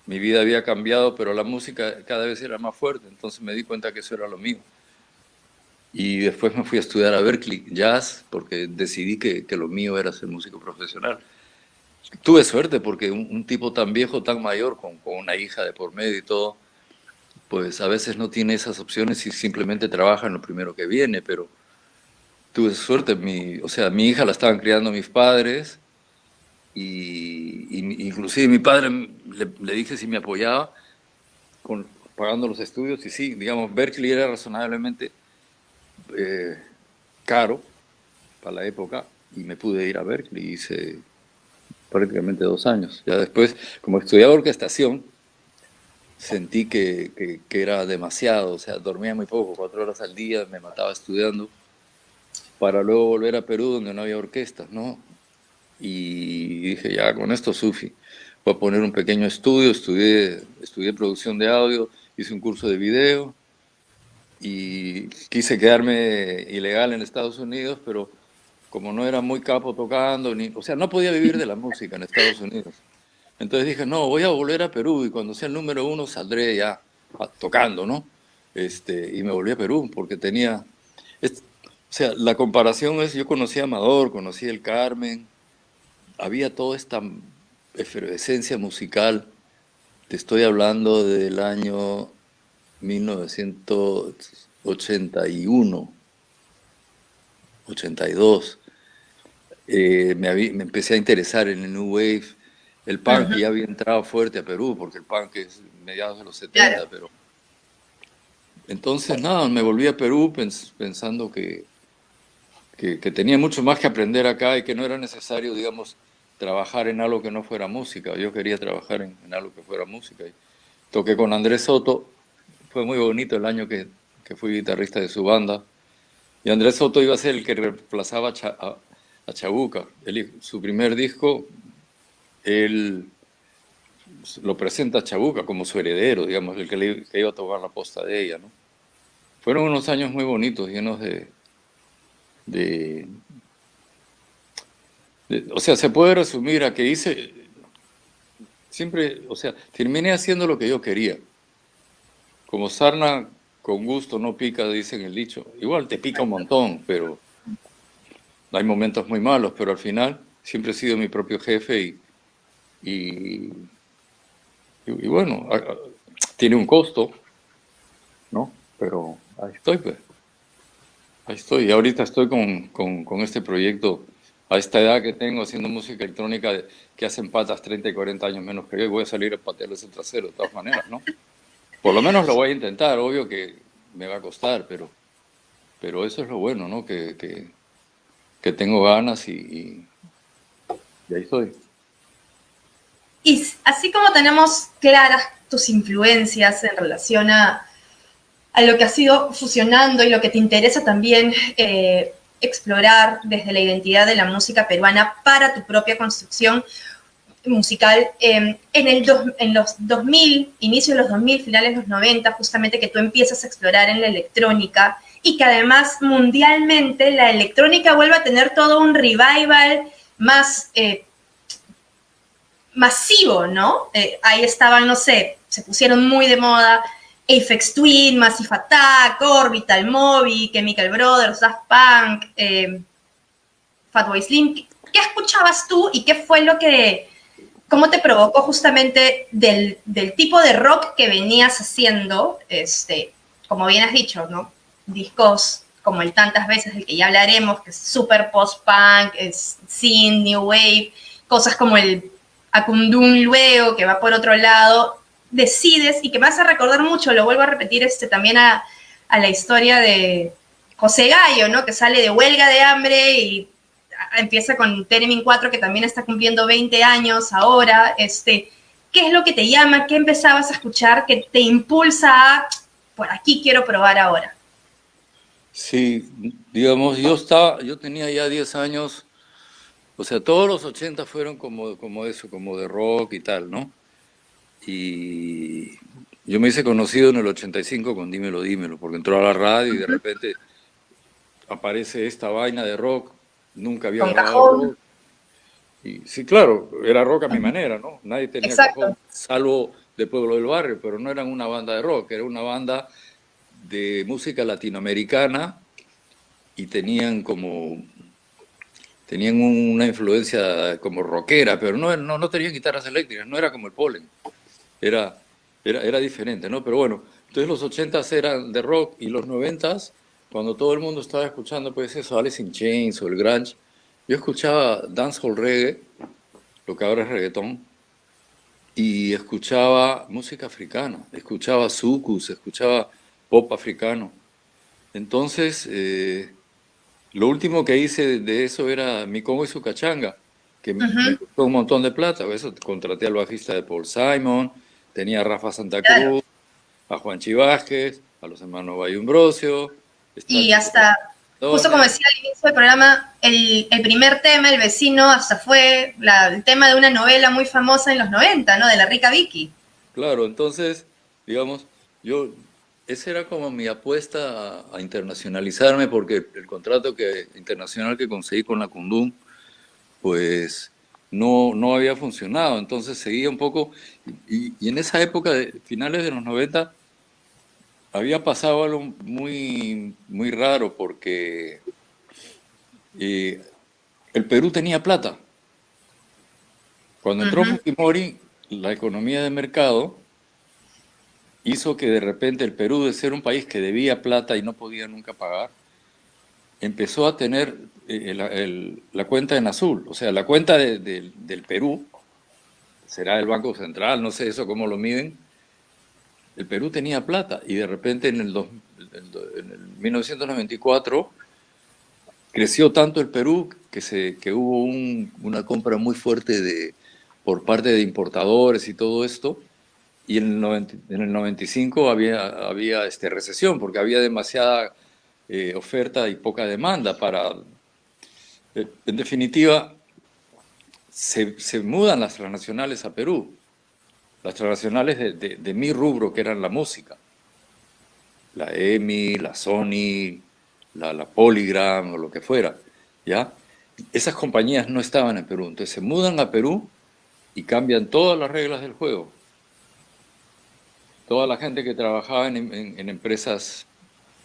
mi vida había cambiado, pero la música cada vez era más fuerte, entonces me di cuenta que eso era lo mío. Y después me fui a estudiar a Berkeley jazz porque decidí que lo mío era ser músico profesional. Tuve suerte porque un tipo tan viejo, tan mayor, con una hija de por medio y todo, pues a veces no tiene esas opciones y simplemente trabaja en lo primero que viene, pero tuve suerte. O sea, mi hija la estaban criando mis padres y inclusive mi padre le dije si me apoyaba pagando los estudios y sí, digamos, Berkeley era razonablemente eh, caro para la época y me pude ir a Berkeley, hice prácticamente 2 años. Ya después, como estudiaba orquestación, sentí que era demasiado, o sea, dormía muy poco, 4 horas al día, me mataba estudiando, para luego volver a Perú donde no había orquestas, ¿no? Y dije, ya, con esto sufi. Voy a poner un pequeño estudio, estudié producción de audio, hice un curso de video y quise quedarme ilegal en Estados Unidos, pero como no era muy capo tocando, o sea, no podía vivir de la música en Estados Unidos. Entonces dije, no, voy a volver a Perú y cuando sea el número uno saldré ya tocando, ¿no? Y me volví a Perú porque o sea, la comparación es, yo conocí a Amador, conocí el Carmen, había toda esta efervescencia musical. Te estoy hablando del año 1981, 82. Me empecé a interesar en el New Wave. El punk Ujú. ya había entrado fuerte a Perú, porque el punk es mediados de los Claro. 70, pero... Entonces, nada, me volví a Perú pensando que tenía mucho más que aprender acá y que no era necesario, digamos, trabajar en algo que no fuera música. Yo quería trabajar en algo que fuera música. Y toqué con Andrés Soto, fue muy bonito el año que fui guitarrista de su banda. Y Andrés Soto iba a ser el que reemplazaba a Chabuca. Su primer disco, él lo presenta a Chabuca como su heredero, digamos, el que iba a tomar la posta de ella, ¿no? Fueron unos años muy bonitos, llenos de, o sea, se puede resumir a que hice, siempre, o sea, terminé haciendo lo que yo quería. Como sarna con gusto no pica, dicen el dicho. Igual te pica un montón, pero hay momentos muy malos, pero al final siempre he sido mi propio jefe y, y bueno, tiene un costo, ¿no? Pero ahí estoy, pues. Ahí estoy. Y ahorita estoy con este proyecto a esta edad que tengo haciendo música electrónica que hacen patas 30 y 40 años menos que yo y voy a salir a patearles el trasero de todas maneras, ¿no? Por lo menos lo voy a intentar, obvio que me va a costar, pero eso es lo bueno, ¿no? Que tengo ganas y ahí estoy. Y así como tenemos claras tus influencias en relación a lo que has ido fusionando y lo que te interesa también explorar desde la identidad de la música peruana para tu propia construcción musical, en los 2000, inicio de los 2000, finales de los 90, justamente que tú empiezas a explorar en la electrónica y que además mundialmente la electrónica vuelve a tener todo un revival más masivo, ¿no? Ahí estaban, no sé, se pusieron muy de moda Aphex Twin, Massive Attack, Orbital, Moby, Chemical Brothers, Daft Punk, Fatboy Slim. ¿Qué escuchabas tú y qué fue lo que, cómo te provocó justamente del tipo de rock que venías haciendo, como bien has dicho, ¿no? Discos como el tantas veces del que ya hablaremos, que es super post-punk, es synth, new wave, cosas como el Akundun luego, que va por otro lado, decides, y que me hace recordar mucho, lo vuelvo a repetir también a la historia de José Gallo, ¿no? Que sale de huelga de hambre y empieza con Teremin 4, que también está cumpliendo 20 años ahora. ¿Qué es lo que te llama? ¿Qué empezabas a escuchar que te impulsa a, por aquí quiero probar ahora? Sí, digamos, yo tenía ya 10 años, o sea, todos los 80 fueron como eso, como de rock y tal, ¿no? Y yo me hice conocido en el 85 con Dímelo, Dímelo, porque entró a la radio y de repente aparece esta vaina de rock, nunca había Con grabado cajón. rock. Y sí, claro, era rock a mi manera, ¿no? Nadie tenía cajón, Exacto. salvo de Pueblo del Barrio, pero no eran una banda de rock, era una banda de música latinoamericana y tenían una influencia como rockera, pero no tenían guitarras eléctricas, no era como el Polen, era, era diferente, ¿no? Pero bueno, entonces los 80s eran de rock y los 90s, cuando todo el mundo estaba escuchando pues eso, Alice in Chains o el grunge, yo escuchaba dancehall reggae, lo que ahora es reggaetón, y escuchaba música africana, escuchaba soukous, escuchaba pop africano. Entonces, lo último que hice de eso era Mi Congo y su cachanga, que me Uh-huh. costó un montón de plata. Eso contraté al bajista de Paul Simon, tenía a Rafa Santa Claro. Cruz, a Juan Vázquez, a los hermanos Bayumbrosio, está Y Chico hasta, justo como Martínez. decía al inicio del programa, el primer tema, El Vecino, hasta fue el tema de una novela muy famosa en los 90, ¿no? De la rica Vicky. Claro, entonces, digamos, yo, esa era como mi apuesta a internacionalizarme, porque el contrato internacional que conseguí con la Kundum, pues no había funcionado. Entonces seguía un poco, y en esa época, de finales de los 90 había pasado algo muy raro, porque eh, el Perú tenía plata. Cuando entró Uh-huh. Fujimori, la economía de mercado hizo que de repente el Perú, de ser un país que debía plata y no podía nunca pagar, empezó a tener la cuenta en azul. O sea, la cuenta del Perú, será el Banco Central, no sé eso cómo lo miden, el Perú tenía plata y de repente en el 1994 creció tanto el Perú que hubo una compra muy fuerte por parte de importadores y todo esto, y en el 95 había recesión, porque había demasiada oferta y poca demanda para... en definitiva, se mudan las transnacionales a Perú, las transnacionales de mi rubro, que eran la música, la EMI, la Sony, la Polygram o lo que fuera, ¿ya? Esas compañías no estaban en Perú, entonces se mudan a Perú y cambian todas las reglas del juego. Toda la gente que trabajaba en empresas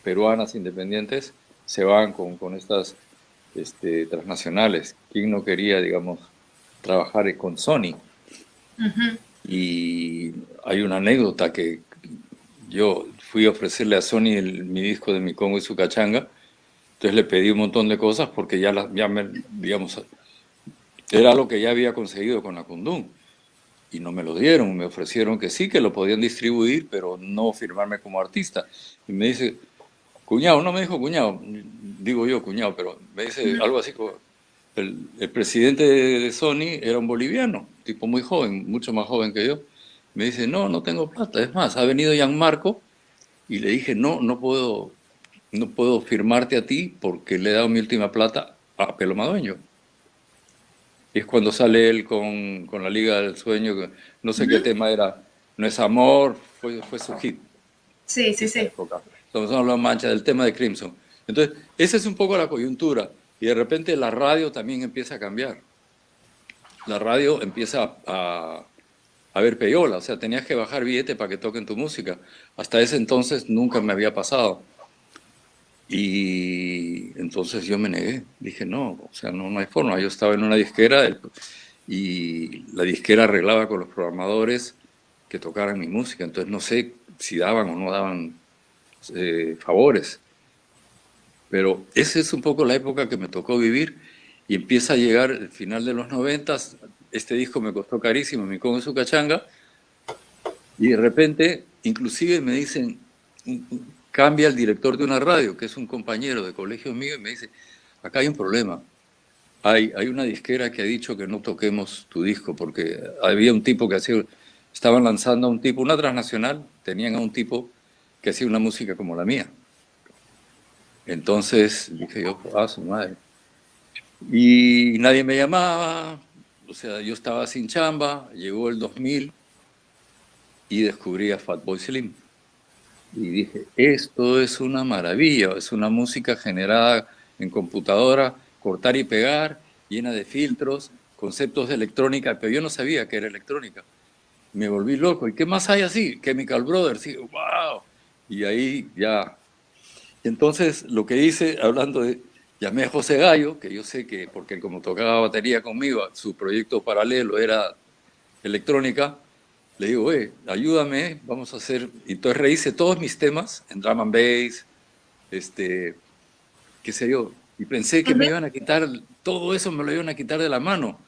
peruanas independientes se van con estas transnacionales. ¿Quién no quería, digamos, trabajar con Sony? Ujú. Y hay una anécdota que yo fui a ofrecerle a Sony mi disco de Mi Congo y su cachanga, entonces le pedí un montón de cosas porque digamos, era lo que ya había conseguido con la Kundun. Y no me lo dieron, me ofrecieron que sí, que lo podían distribuir, pero no firmarme como artista. Y me dice, cuñado, no me dijo cuñado, digo yo cuñado, pero me dice algo así como, el presidente de Sony era un boliviano, tipo muy joven, mucho más joven que yo. Me dice, no, no tengo plata. Es más, ha venido Gianmarco y le dije, no, no puedo firmarte a ti porque le he dado mi última plata a Pelo Madueño. Y es cuando sale él con la Liga del Sueño, que no sé qué Ujú. tema era, No es amor, fue su hit Sí, sí, esa sí. época. Estamos hablando mancha del tema de Crimson. Entonces, esa es un poco la coyuntura. Y de repente la radio también empieza a cambiar. La radio empieza a ver peyola, o sea, tenías que bajar billete para que toquen tu música. Hasta ese entonces nunca me había pasado. Y entonces yo me negué, dije, no, o sea, no hay forma. Yo estaba en una disquera y la disquera arreglaba con los programadores que tocaran mi música, entonces no sé si daban o no daban favores, pero esa es un poco la época que me tocó vivir y empieza a llegar el final de los 90. Este disco me costó carísimo, Mi Congo y su cachanga, y de repente, inclusive me dicen, cambia el director de una radio, que es un compañero de colegio mío, y me dice, acá hay un problema. Hay una disquera que ha dicho que no toquemos tu disco, porque había un tipo que hacía, estaban lanzando a un tipo, una transnacional, tenían a un tipo que hacía una música como la mía. Entonces dije yo, ah, su madre. Y nadie me llamaba, o sea, yo estaba sin chamba, llegó el 2000 y descubrí a Fatboy Slim. Y dije, esto es una maravilla, es una música generada en computadora, cortar y pegar, llena de filtros, conceptos de electrónica, pero yo no sabía que era electrónica. Me volví loco. ¿Y qué más hay así? Chemical Brothers, sí, wow. Y ahí ya. Entonces, lo que hice, hablando de, llamé a José Gallo, que yo sé que, porque como tocaba batería conmigo, su proyecto paralelo era electrónica, le digo, ayúdame, vamos a hacer. Y entonces rehice todos mis temas en drum and bass, este, qué sé yo. Y pensé que me Ujú. iban a quitar, todo eso me lo iban a quitar de la mano.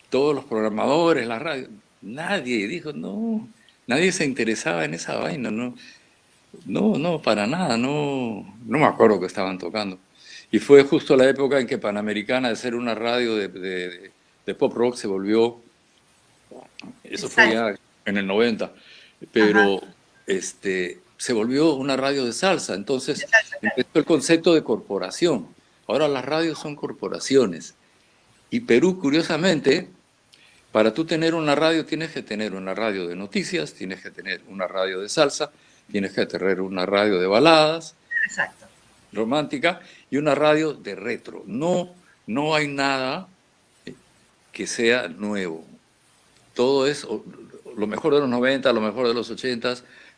Todos los programadores, la radio. Nadie dijo, no, nadie se interesaba en esa vaina, no, no, no, para nada, no me acuerdo que estaban tocando. Y fue justo la época en que Panamericana, de ser una radio de pop rock, se volvió. Eso fue Exacto. ya en el 90, Ajá. pero se volvió una radio de salsa. Entonces Exacto, claro. empezó el concepto de corporación. Ahora las radios son corporaciones. Y Perú, curiosamente, para tú tener una radio tienes que tener una radio de noticias, tienes que tener una radio de salsa, tienes que tener una radio de baladas Exacto. romántica y una radio de retro. No, no hay nada que sea nuevo. Todo es lo mejor de los 90, lo mejor de los 80,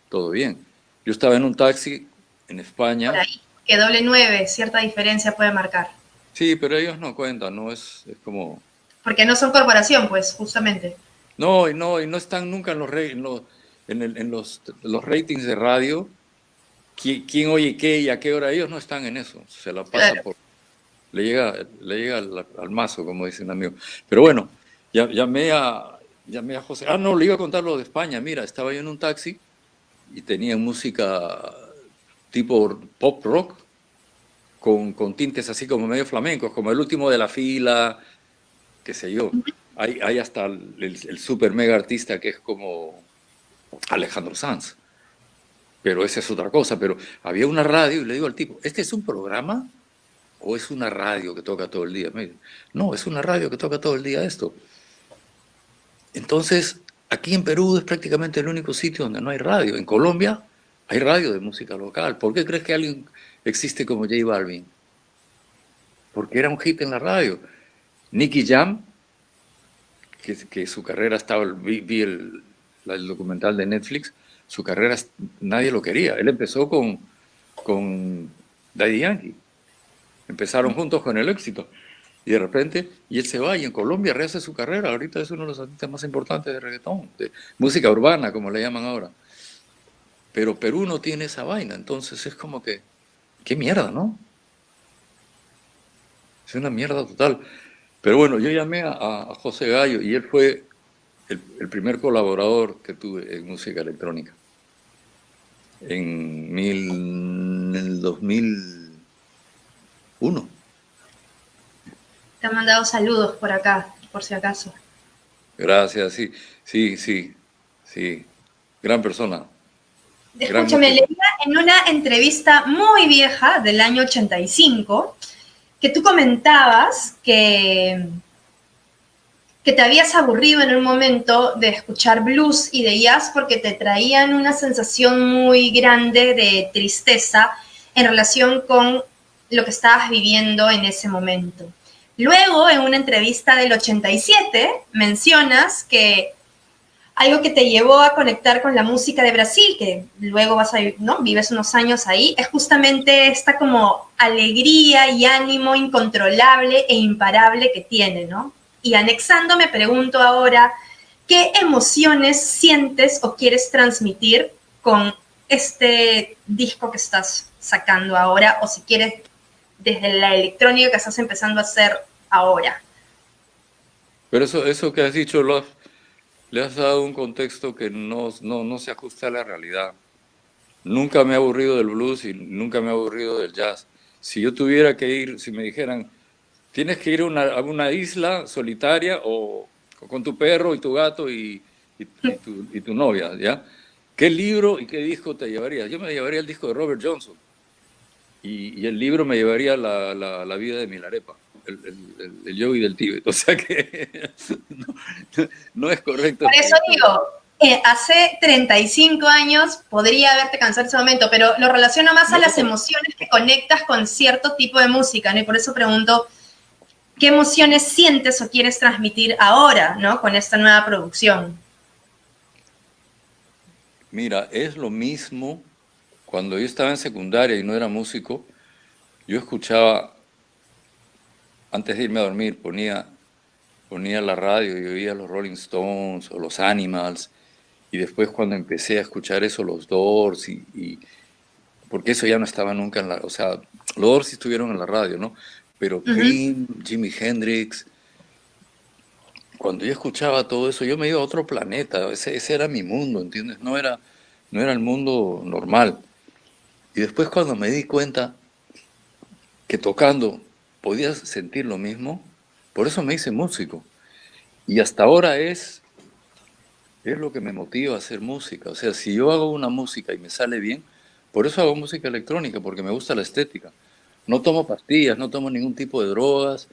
todo bien. Yo estaba en un taxi en Por España, ahí que doble nueve cierta diferencia puede marcar. sí, pero ellos no cuentan, no es como... Porque no son corporación, pues, justamente. No, y no están nunca en los ratings de radio. ¿Quién oye qué y a qué hora? Ellos no están en eso, se la pasa Claro. por... Le llega al mazo, como dice un amigo. Pero bueno, llamé a José. Ah, no, le iba a contar lo de España. Mira, estaba yo en un taxi y tenía música tipo pop rock con tintes así como medio flamencos, como el último de la fila, qué sé yo. Hay hasta el super mega artista que es como Alejandro Sanz. Pero esa es otra cosa. Pero había una radio y le digo al tipo, ¿este es un programa o es una radio que toca todo el día? Me dice, no, es una radio que toca todo el día esto. Entonces, aquí en Perú es prácticamente el único sitio donde no hay radio. En Colombia hay radio de música local. ¿Por qué crees que alguien existe como J Balvin? Porque era un hit en la radio. Nicky Jam, que su carrera estaba, vi el documental de Netflix, su carrera nadie lo quería. Él empezó con Daddy Yankee. Empezaron juntos con el éxito. Y de repente, y él se va y en Colombia rehace su carrera. Ahorita es uno de los artistas más importantes de reggaetón, de música urbana, como le llaman ahora. Pero Perú no tiene esa vaina, entonces es como que, qué mierda, ¿no? Es una mierda total. Pero bueno, yo llamé a José Gallo y él fue el primer colaborador que tuve en música electrónica. En el 2001. Te han mandado saludos por acá, por si acaso. Gracias, sí, sí, sí, sí. Gran persona, gran Escúchame, músico. leía en una entrevista muy vieja del año 85 que tú comentabas que te habías aburrido en un momento de escuchar blues y de jazz porque te traían una sensación muy grande de tristeza en relación con lo que estabas viviendo en ese momento. Luego, en una entrevista del 87, mencionas que algo que te llevó a conectar con la música de Brasil, que luego vas a, ¿no? Vives unos años ahí, es justamente esta como alegría y ánimo incontrolable e imparable que tiene, ¿no? Y anexando me pregunto ahora, ¿qué emociones sientes o quieres transmitir con este disco que estás sacando ahora, o si quieres, desde la electrónica que estás empezando a hacer ahora? Pero eso que has dicho le has dado un contexto que no se ajusta a la realidad. Nunca me he aburrido del blues y nunca me he aburrido del jazz. Si yo tuviera que ir, si me dijeran, tienes que ir a una isla solitaria o con tu perro y tu gato y tu novia, ¿ya? ¿Qué libro y qué disco te llevarías? Yo me llevaría el disco de Robert Johnson y el libro me llevaría la vida de Milarepa, el yogi del Tíbet. O sea que no, no es correcto. Por eso digo, hace 35 años podría haberte cansado en ese momento, pero lo relaciono más a No, las emociones que conectas con cierto tipo de música, ¿no? Y por eso pregunto, ¿qué emociones sientes o quieres transmitir ahora, ¿no? Con esta nueva producción. mira, es lo mismo cuando yo estaba en secundaria y no era músico, yo escuchaba, antes de irme a dormir, ponía la radio y oía los Rolling Stones o los Animals, y después cuando empecé a escuchar eso, los Doors, porque eso ya no estaba nunca en la, o sea, los Doors sí estuvieron en la radio, ¿no? Pero Queen, Jimi Hendrix, cuando yo escuchaba todo eso, yo me iba a otro planeta, ese era mi mundo, ¿entiendes? No era el mundo normal. Y después cuando me di cuenta que tocando podías sentir lo mismo, por eso me hice músico. Y hasta ahora es lo que me motiva a hacer música. O sea, si yo hago una música y me sale bien, por eso hago música electrónica, porque me gusta la estética. No tomo pastillas, no tomo ningún tipo de drogas,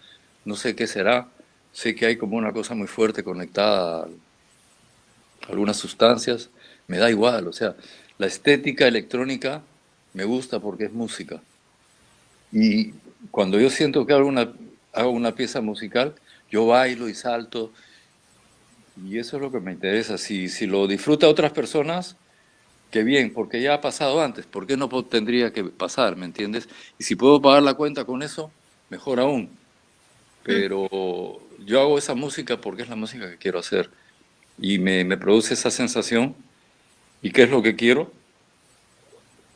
no sé qué será. Sé que hay como una cosa muy fuerte conectada a algunas sustancias. Me da igual, o sea, la estética electrónica me gusta porque es música. Y cuando yo siento que hago una pieza musical, yo bailo y salto, y eso es lo que me interesa. Si lo disfruta otras personas, qué bien, porque ya ha pasado antes. ¿Por qué no tendría que pasar, me entiendes? Y si puedo pagar la cuenta con eso, mejor aún. Pero yo hago esa música porque es la música que quiero hacer. Y me produce esa sensación. ¿Y qué es lo que quiero?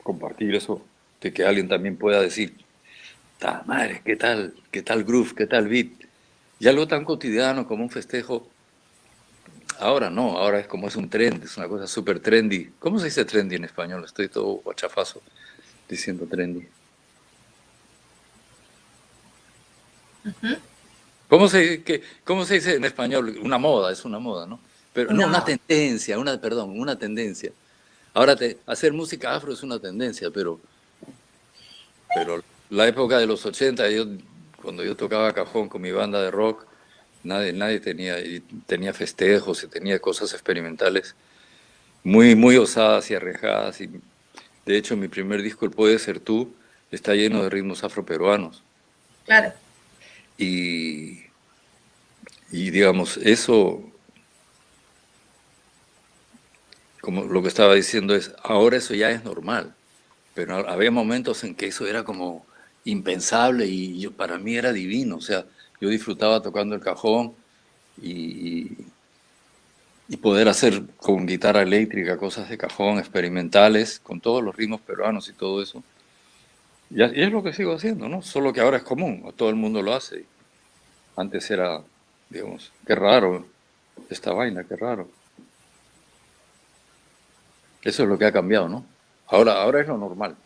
Compartir eso, de que alguien también pueda decir, ¡ta madre! Qué tal groove? ¿Qué tal beat? Y algo tan cotidiano como un festejo. Ahora no, ahora es como es un trend, es una cosa súper trendy. ¿Cómo se dice trendy en español? Estoy todo guachafazo diciendo trendy. ¿Cómo se dice en español? Una moda, es una moda, ¿no? pero no, una No, tendencia, una tendencia. Ahora, hacer música afro es una tendencia, pero la época de los 80, cuando yo tocaba cajón con mi banda de rock, nadie tenía festejos y tenía cosas experimentales muy, muy osadas y arriesgadas. Y de hecho, mi primer disco, El Puede Ser Tú, está lleno de ritmos afroperuanos. claro. Y, y digamos, eso, como lo que estaba diciendo es, ahora eso ya es normal, pero había momentos en que eso era como impensable y para mí era divino, o sea, yo disfrutaba tocando el cajón y, y poder hacer con guitarra eléctrica cosas de cajón experimentales, con todos los ritmos peruanos y todo eso. Y es lo que sigo haciendo, ¿no? Solo que ahora es común, todo el mundo lo hace. Antes era, digamos, qué raro esta vaina, qué raro. Eso es lo que ha cambiado, ¿no? Ahora es lo normal.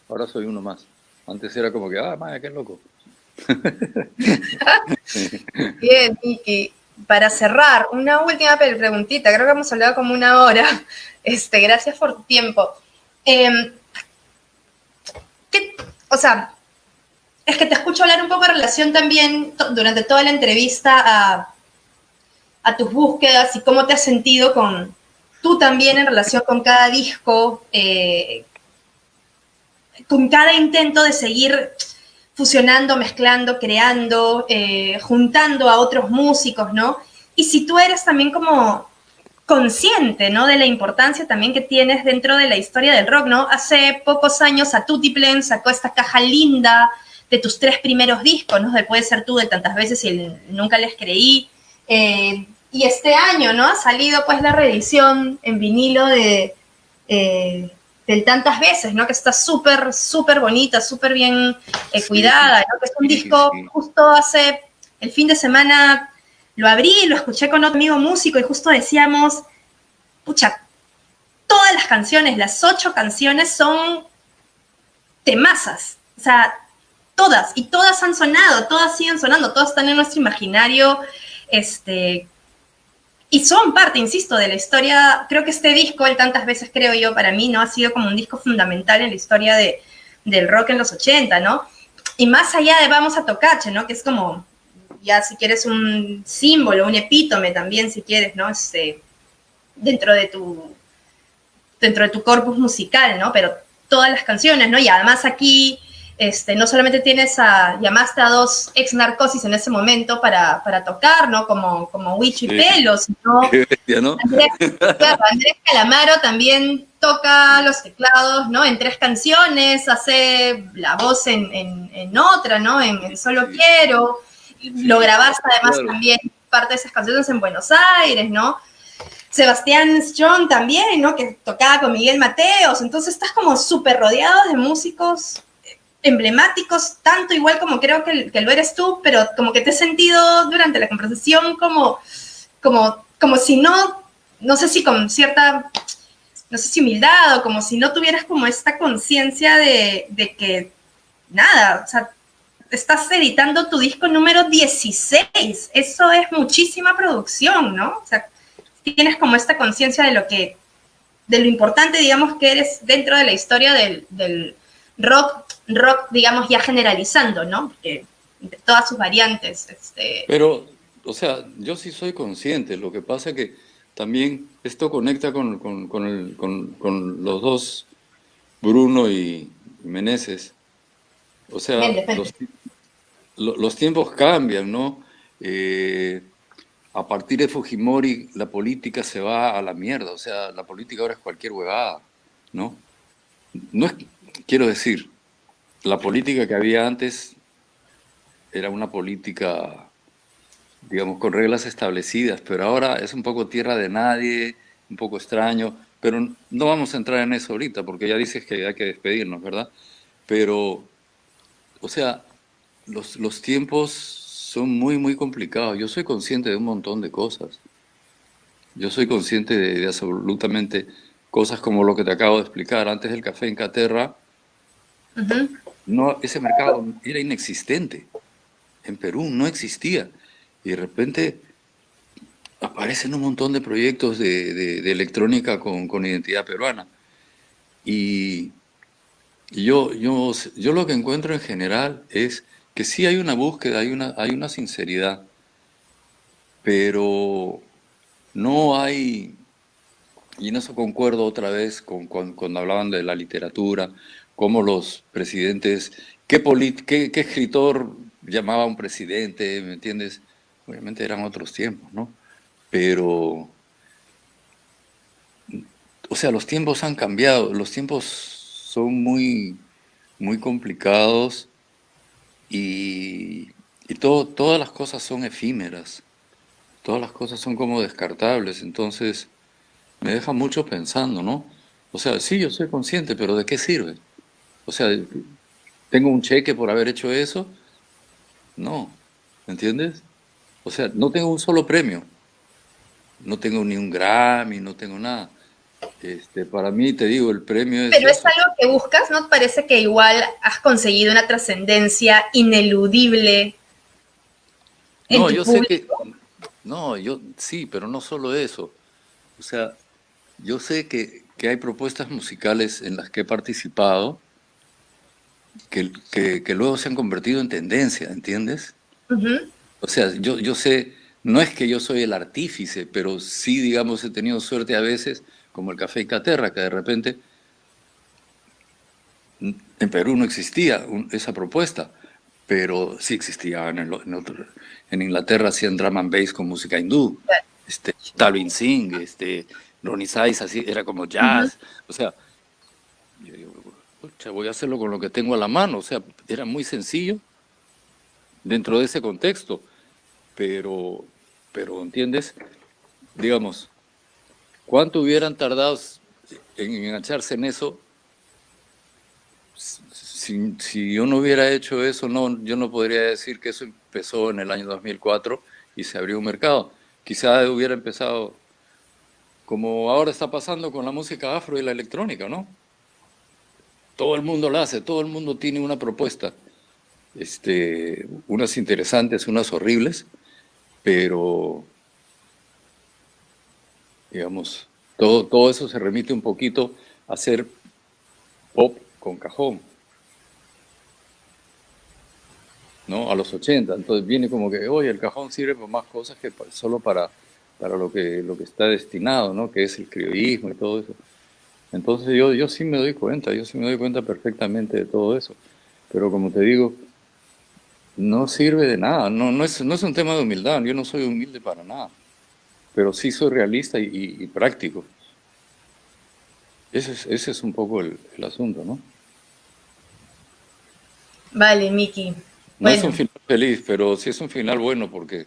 Ahora soy uno más. Antes era como que, vaya, qué loco. Bien, Miki. Para cerrar, una última preguntita. Creo que hemos hablado como una hora. Gracias por tu tiempo. Eh, o sea, es que te escucho hablar un poco en relación también durante toda la entrevista a tus búsquedas y cómo te has sentido con tú también en relación con cada disco, con cada intento de seguir fusionando, mezclando, creando, juntando a otros músicos, ¿no? Y si tú eres también como consciente, ¿no? De la importancia también que tienes dentro de la historia del rock, ¿no? Hace pocos años Atutiplen sacó esta caja linda de tus 3 primeros discos, ¿no? De Puede Ser Tú, de Tantas Veces y Nunca Les Creí. Y este año, ¿no? Ha salido pues la reedición en vinilo eh, del Tantas Veces, ¿no? Que está súper, súper bonita, súper bien Sí, cuidada, ¿no? Que es un sí, disco sí. justo hace el fin de semana lo abrí, lo escuché con otro amigo músico y justo decíamos, pucha, todas las canciones, las 8 canciones son temazas, o sea, todas, y todas han sonado, todas siguen sonando, todas están en nuestro imaginario, y son parte, insisto, de la historia. Creo que este disco, el Tantas Veces creo yo, para mí, ¿no? Ha sido como un disco fundamental en la historia del rock en los 80, ¿no? Y más allá de Vamos a Tocache, ¿no? Que es como, ya si quieres un símbolo, un epítome también, si quieres, ¿no? Dentro de tu corpus musical, ¿no? Pero todas las canciones, ¿no? Y además aquí, no solamente llamaste a 2 ex narcosis en ese momento para tocar, ¿no? Como Huicho y Sí, Pelo, sino qué bestia, ¿no? Andrés, claro, Andrés Calamaro también toca los teclados, ¿no? En 3 canciones, hace la voz en otra, ¿no? En Solo Sí, Quiero. Lo sí, grabaste además claro. también parte de esas canciones en Buenos Aires, ¿no? Sebastián Strong también, ¿no? Que tocaba con Miguel Mateos. Entonces estás como súper rodeado de músicos emblemáticos, tanto igual como creo que lo eres tú, pero como que te he sentido durante la conversación como si no sé si con cierta, no sé si humildad o como si no tuvieras como esta conciencia de que nada, o sea, estás editando tu disco número 16, eso es muchísima producción, ¿no? O sea, tienes como esta conciencia de lo importante, digamos, que eres dentro de la historia del rock, digamos, ya generalizando, ¿no? Porque de todas sus variantes, Pero, o sea, yo sí soy consciente. Lo que pasa es que también esto conecta con los dos, Bruno y Meneses. O sea, depende. los tiempos cambian, ¿no? Eh, a partir de Fujimori, la política se va a la mierda. O sea, la política ahora es cualquier huevada, ¿no? No es, quiero decir, la política que había antes era una política, digamos, con reglas establecidas, pero ahora es un poco tierra de nadie, un poco extraño, pero no vamos a entrar en eso ahorita, porque ya dices que hay que despedirnos, ¿verdad? Pero, o sea, los tiempos son muy, muy complicados. Yo soy consciente de un montón de cosas. Yo soy consciente de absolutamente cosas como lo que te acabo de explicar. Antes del café en Caterra, Uh-huh. no, ese mercado era inexistente. En Perú no existía. Y de repente aparecen un montón de proyectos de electrónica con identidad peruana. Y, y yo lo que encuentro en general es que sí hay una búsqueda, hay una sinceridad, pero no hay, y en eso concuerdo otra vez cuando hablaban de la literatura, cómo los presidentes, qué escritor llamaba a un presidente, ¿me entiendes? Obviamente eran otros tiempos, ¿no? Pero, o sea, los tiempos han cambiado, los tiempos son muy complicados y, todas las cosas son efímeras, todas las cosas son como descartables, entonces me deja mucho pensando, ¿no? O sea, sí, yo soy consciente, pero ¿de qué sirve? O sea, ¿tengo un cheque por haber hecho eso? No, ¿me entiendes? O sea, no tengo un solo premio, no tengo ni un Grammy, no tengo nada. Para mí, te digo, el premio es Pero es eso. algo que buscas, ¿no? Parece que igual has conseguido una trascendencia ineludible en No, tu yo sé que, público. no, yo sí, pero no solo eso. O sea, yo sé que hay propuestas musicales en las que he participado que luego se han convertido en tendencia, ¿entiendes? Ujú. O sea, yo sé, no es que yo soy el artífice, pero sí, digamos, he tenido suerte a veces, como el Café Caterra, que de repente en Perú no existía esa propuesta, pero sí existía en Inglaterra hacían drum and bass con música hindú, Talvin Singh, Ronnie Size, así, era como Ujú. jazz, o sea, yo digo, "Pucha, voy a hacerlo con lo que tengo a la mano", o sea, era muy sencillo dentro de ese contexto, pero, ¿entiendes? Digamos, ¿cuánto hubieran tardado en engancharse en eso? Si yo no hubiera hecho eso, no, yo no podría decir que eso empezó en el año 2004 y se abrió un mercado. Quizá hubiera empezado como ahora está pasando con la música afro y la electrónica, ¿no? Todo el mundo la hace, todo el mundo tiene una propuesta. Unas interesantes, unas horribles, pero digamos, todo eso se remite un poquito a hacer pop con cajón, ¿no? A los 80. Entonces viene como que, oye, el cajón sirve para más cosas que solo para lo que está destinado, ¿no? Que es el criollismo y todo eso. Entonces yo sí me doy cuenta, yo sí me doy cuenta perfectamente de todo eso. Pero como te digo, no sirve de nada, no es un tema de humildad, yo no soy humilde para nada, pero sí soy realista y práctico. Ese es un poco el asunto, ¿no? Vale, Miki. No es un Bueno, final feliz, pero sí es un final bueno porque,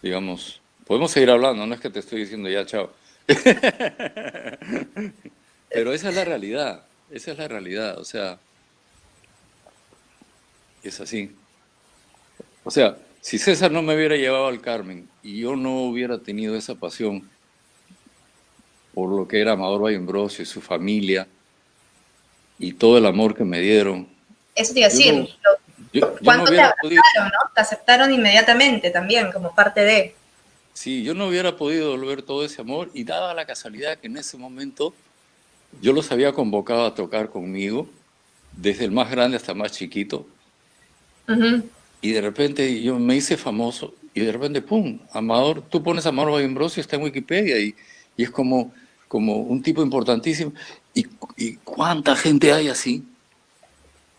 digamos, podemos seguir hablando, no es que te estoy diciendo ya, chao. Pero esa es la realidad, o sea, es así. O sea, si César no me hubiera llevado al Carmen y yo no hubiera tenido esa pasión por lo que era Amador Valleambrosio y su familia y todo el amor que me dieron, eso te iba a yo decir. no, yo no ¿Cuánto te hubiera podido, abrazaron, no? Te aceptaron inmediatamente también, como parte de. sí, yo no hubiera podido devolver todo ese amor y dada la casualidad que en ese momento yo los había convocado a tocar conmigo, desde el más grande hasta el más chiquito, Ujú. y de repente yo me hice famoso y de repente, ¡pum! Amador, tú pones Amador Valleambrosio, está en Wikipedia y es como un tipo importantísimo. ¿Y cuánta gente hay así?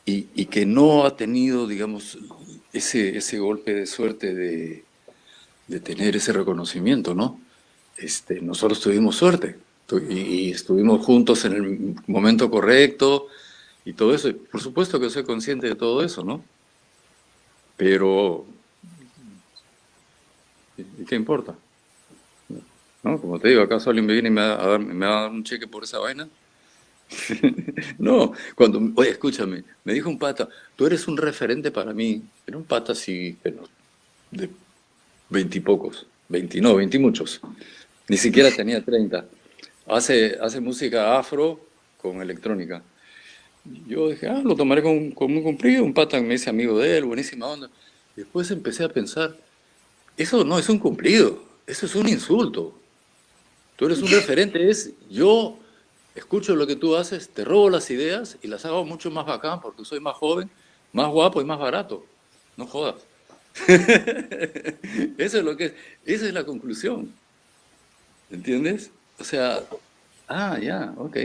Y que no ha tenido, digamos, ese golpe de suerte de tener ese reconocimiento, ¿no? Nosotros tuvimos suerte y estuvimos juntos en el momento correcto y todo eso. Por supuesto que soy consciente de todo eso, ¿no? Pero, ¿y qué importa? ¿No? Como te digo, ¿acaso alguien me viene y me va a dar un cheque por esa vaina? No, oye, escúchame, me dijo un pata, tú eres un referente para mí. Era un pata así, pero de veintipocos, veinti, no, veintimuchos. Ni siquiera tenía 30. Hace música afro con electrónica. Yo dije, lo tomaré con un cumplido. Un pata me dice amigo de él, buenísima onda. Después empecé a pensar, eso no es un cumplido. eso es un insulto. Tú eres un referente, yo escucho lo que tú haces, te robo las ideas y las hago mucho más bacán porque soy más joven, más guapo y más barato. No jodas. Eso es lo que es, esa es la conclusión. ¿Entiendes? O sea, ya, ok,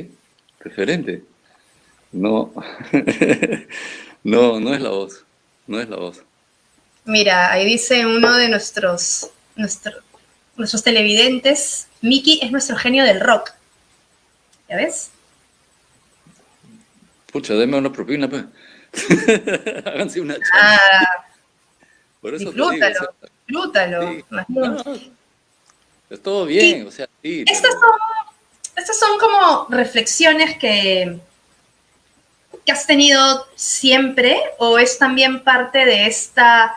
referente. No, no, no es la voz, no es la voz. Mira, ahí dice uno de nuestros televidentes, Mickey es nuestro genio del rock. ¿Ya ves? Pucha, deme una propina, pues. Háganse una chamba. Ah, Por eso te digo, o disfrútalo, sea, disfrútalo. sí, Imagino. no, es todo Sí, bien, o sea, sí, estas pero son, estas son como reflexiones que has tenido siempre o es también parte de esta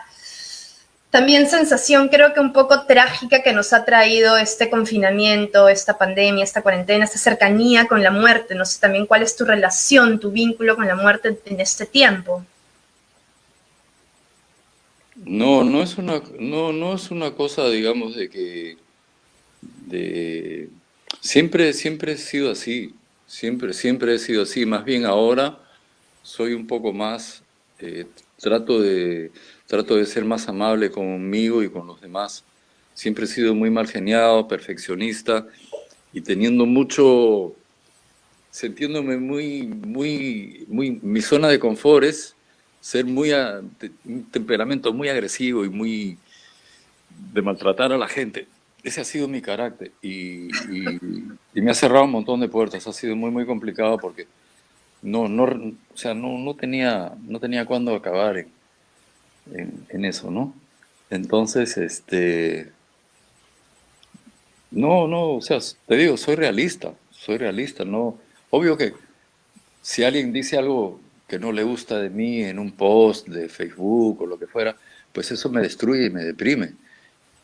también sensación creo que un poco trágica que nos ha traído este confinamiento, esta pandemia, esta cuarentena, esta cercanía con la muerte. No sé también cuál es tu relación, tu vínculo con la muerte en este tiempo. no, no es una cosa, digamos, de que, de, siempre he sido así, siempre he sido así, más bien ahora soy un poco más, eh, trato de, trato de ser más amable conmigo y con los demás. Siempre he sido muy mal geniado, perfeccionista y teniendo mucho, sintiéndome mi zona de confort es ser un temperamento muy agresivo y muy de maltratar a la gente. Ese ha sido mi carácter y me ha cerrado un montón de puertas. Ha sido muy complicado porque o sea, no tenía cuándo acabar en eso, ¿no? Entonces, no, o sea, te digo, soy realista, no, obvio que si alguien dice algo que no le gusta de mí en un post de Facebook o lo que fuera, pues eso me destruye y me deprime.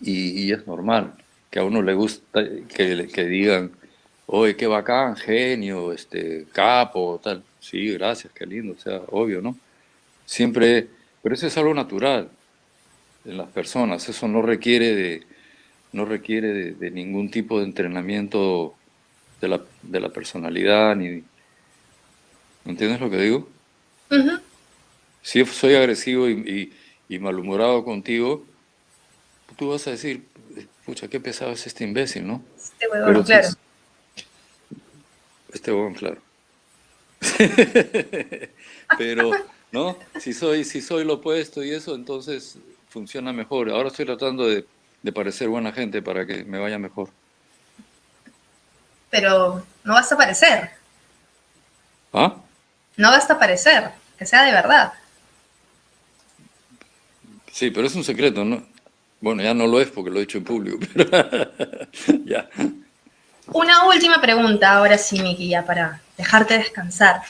Y es normal que a uno le gusta que digan, oye, qué bacán, genio, capo, tal. Sí, gracias, qué lindo, o sea, obvio, ¿no? Siempre, pero eso es algo natural en las personas, eso no requiere de ningún tipo de entrenamiento de la personalidad, ni, ¿entiendes lo que digo? Uh -huh. Si soy agresivo y malhumorado contigo, tú vas a decir, pucha, qué pesado es este imbécil, ¿no? Este Pero huevón, si claro. es bueno, claro. Pero, ¿no? Si soy lo opuesto y eso, entonces funciona mejor. Ahora estoy tratando de parecer buena gente para que me vaya mejor. Pero no basta parecer, ¿Ah? no basta parecer, que sea de verdad. Sí, pero es un secreto, ¿no? Bueno, ya no lo es porque lo he dicho en público, pero ya. Una última pregunta, ahora sí, Miki, ya para dejarte descansar.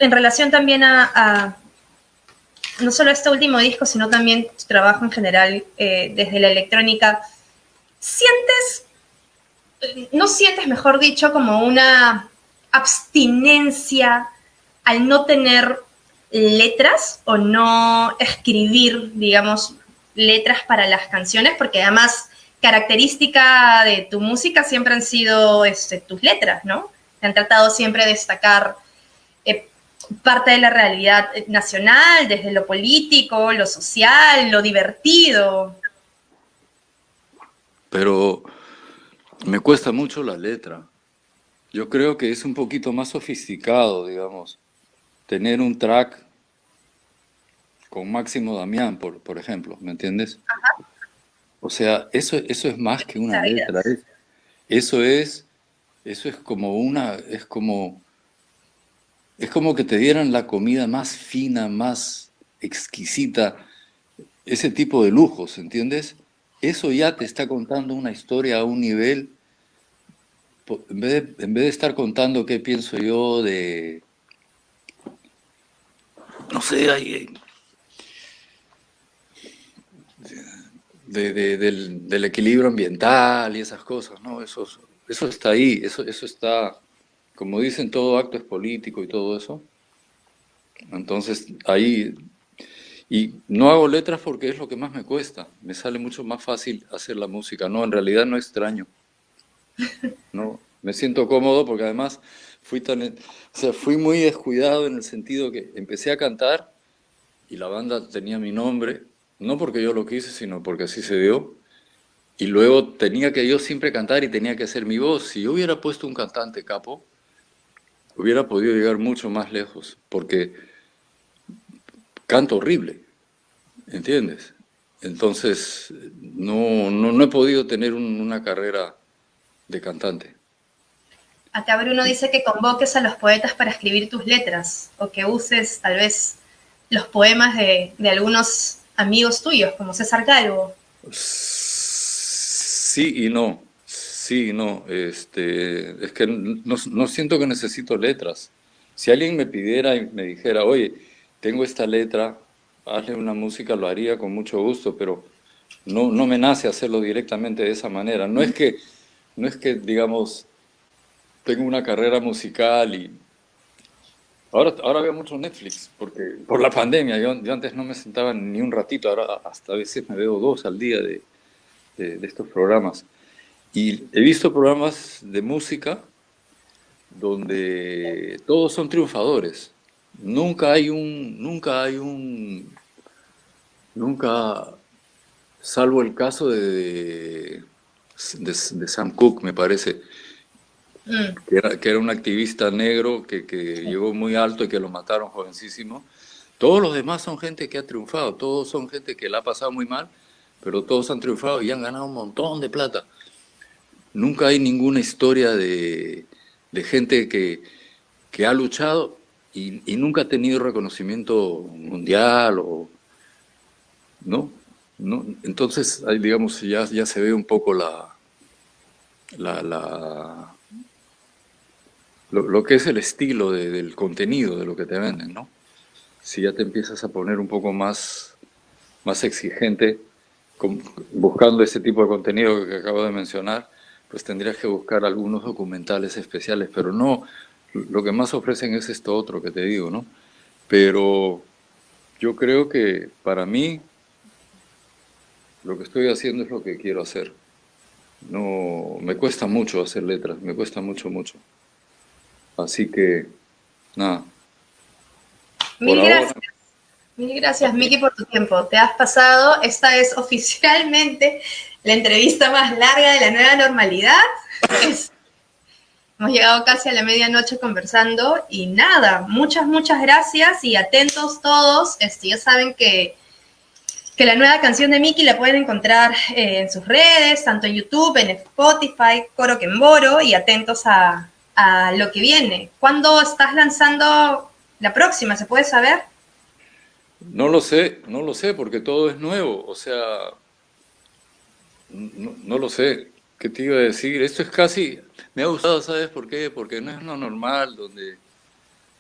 En relación también a no solo este último disco, sino también tu trabajo en general desde la electrónica, ¿sientes, no sientes, mejor dicho, como una abstinencia al no tener letras o no escribir, digamos, letras para las canciones? Porque además característica de tu música siempre han sido tus letras, ¿no? Te han tratado siempre de destacar eh, parte de la realidad nacional, desde lo político, lo social, lo divertido. Pero me cuesta mucho la letra. Yo creo que es un poquito más sofisticado, digamos, tener un track con Máximo Damián, por ejemplo, ¿me entiendes? O sea, eso es más que una letra. Sabidas. Eso es, eso es como que te dieran la comida más fina, más exquisita, ese tipo de lujos, ¿entiendes? Eso ya te está contando una historia a un nivel, en vez de estar contando qué pienso yo no sé, del equilibrio ambiental y esas cosas, ¿no? Eso está ahí, eso está, como dicen, todo acto es político y todo eso. Entonces, ahí, Y no hago letras porque es lo que más me cuesta. Me sale mucho más fácil hacer la música. No, en realidad no extraño. No, me siento cómodo porque además fui muy descuidado en el sentido que empecé a cantar y la banda tenía mi nombre, no porque yo lo quise, sino porque así se dio. Y luego tenía que yo siempre cantar y tenía que hacer mi voz. Si yo hubiera puesto un cantante capo, hubiera podido llegar mucho más lejos, porque canto horrible, ¿entiendes? Entonces, no he podido tener una carrera de cantante. Acá Bruno dice que convoques a los poetas para escribir tus letras o que uses tal vez los poemas de algunos amigos tuyos, como César Calvo. Sí y no, sí y no. Es que no siento que necesito letras. Si alguien me pidiera y me dijera, oye, tengo esta letra, hazle una música, lo haría con mucho gusto, pero no me nace hacerlo directamente de esa manera. No es que, digamos, tengo una carrera musical y ahora veo mucho Netflix, porque por la pandemia, yo antes no me sentaba ni un ratito, ahora hasta a veces me veo 2 al día de estos programas. Y he visto programas de música donde todos son triunfadores. Nunca, salvo el caso de Sam Cooke, me parece, Mm, que era un activista negro que llegó muy alto y que lo mataron jovencísimo. Todos los demás son gente que ha triunfado, todos son gente que la ha pasado muy mal, pero todos han triunfado y han ganado un montón de plata. Nunca hay ninguna historia de gente que ha luchado y nunca ha tenido reconocimiento mundial ¿no? ¿No? Entonces, ahí, digamos, ya se ve un poco la, la, lo que es el estilo del contenido de lo que te venden, ¿no? Si ya te empiezas a poner un poco más exigente buscando ese tipo de contenido que acabo de mencionar, pues tendrías que buscar algunos documentales especiales, pero no, lo que más ofrecen es esto otro que te digo, ¿no? Pero yo creo que para mí lo que estoy haciendo es lo que quiero hacer. No, me cuesta mucho hacer letras, me cuesta mucho, mucho. Así que, nada, por Mil ahora. gracias. Mil gracias, Miki, por tu tiempo. Te has pasado. Esta es oficialmente la entrevista más larga de la nueva normalidad. Hemos llegado casi a la medianoche conversando y nada, muchas gracias y atentos todos. Ya saben que la nueva canción de Miki la pueden encontrar en sus redes, tanto en YouTube, en Spotify, Coro Quemboro, y atentos a lo que viene. ¿Cuándo estás lanzando la próxima? ¿Se puede saber? No lo sé, porque todo es nuevo. O sea, no lo sé. ¿Qué te iba a decir? Esto es casi, me ha gustado, ¿sabes por qué? Porque no es lo normal,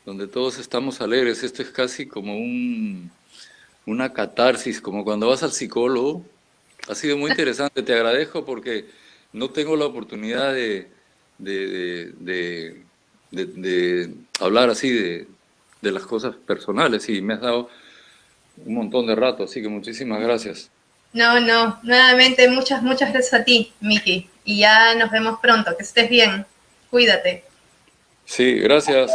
donde todos estamos alegres. Esto es casi como una catarsis, como cuando vas al psicólogo. Ha sido muy interesante, te agradezco porque no tengo la oportunidad de, de, de hablar así de las cosas personales y me has dado un montón de rato, así que muchísimas gracias. No, nuevamente muchas gracias a ti, Miki. Y ya nos vemos pronto, que estés bien. Cuídate. Sí, gracias.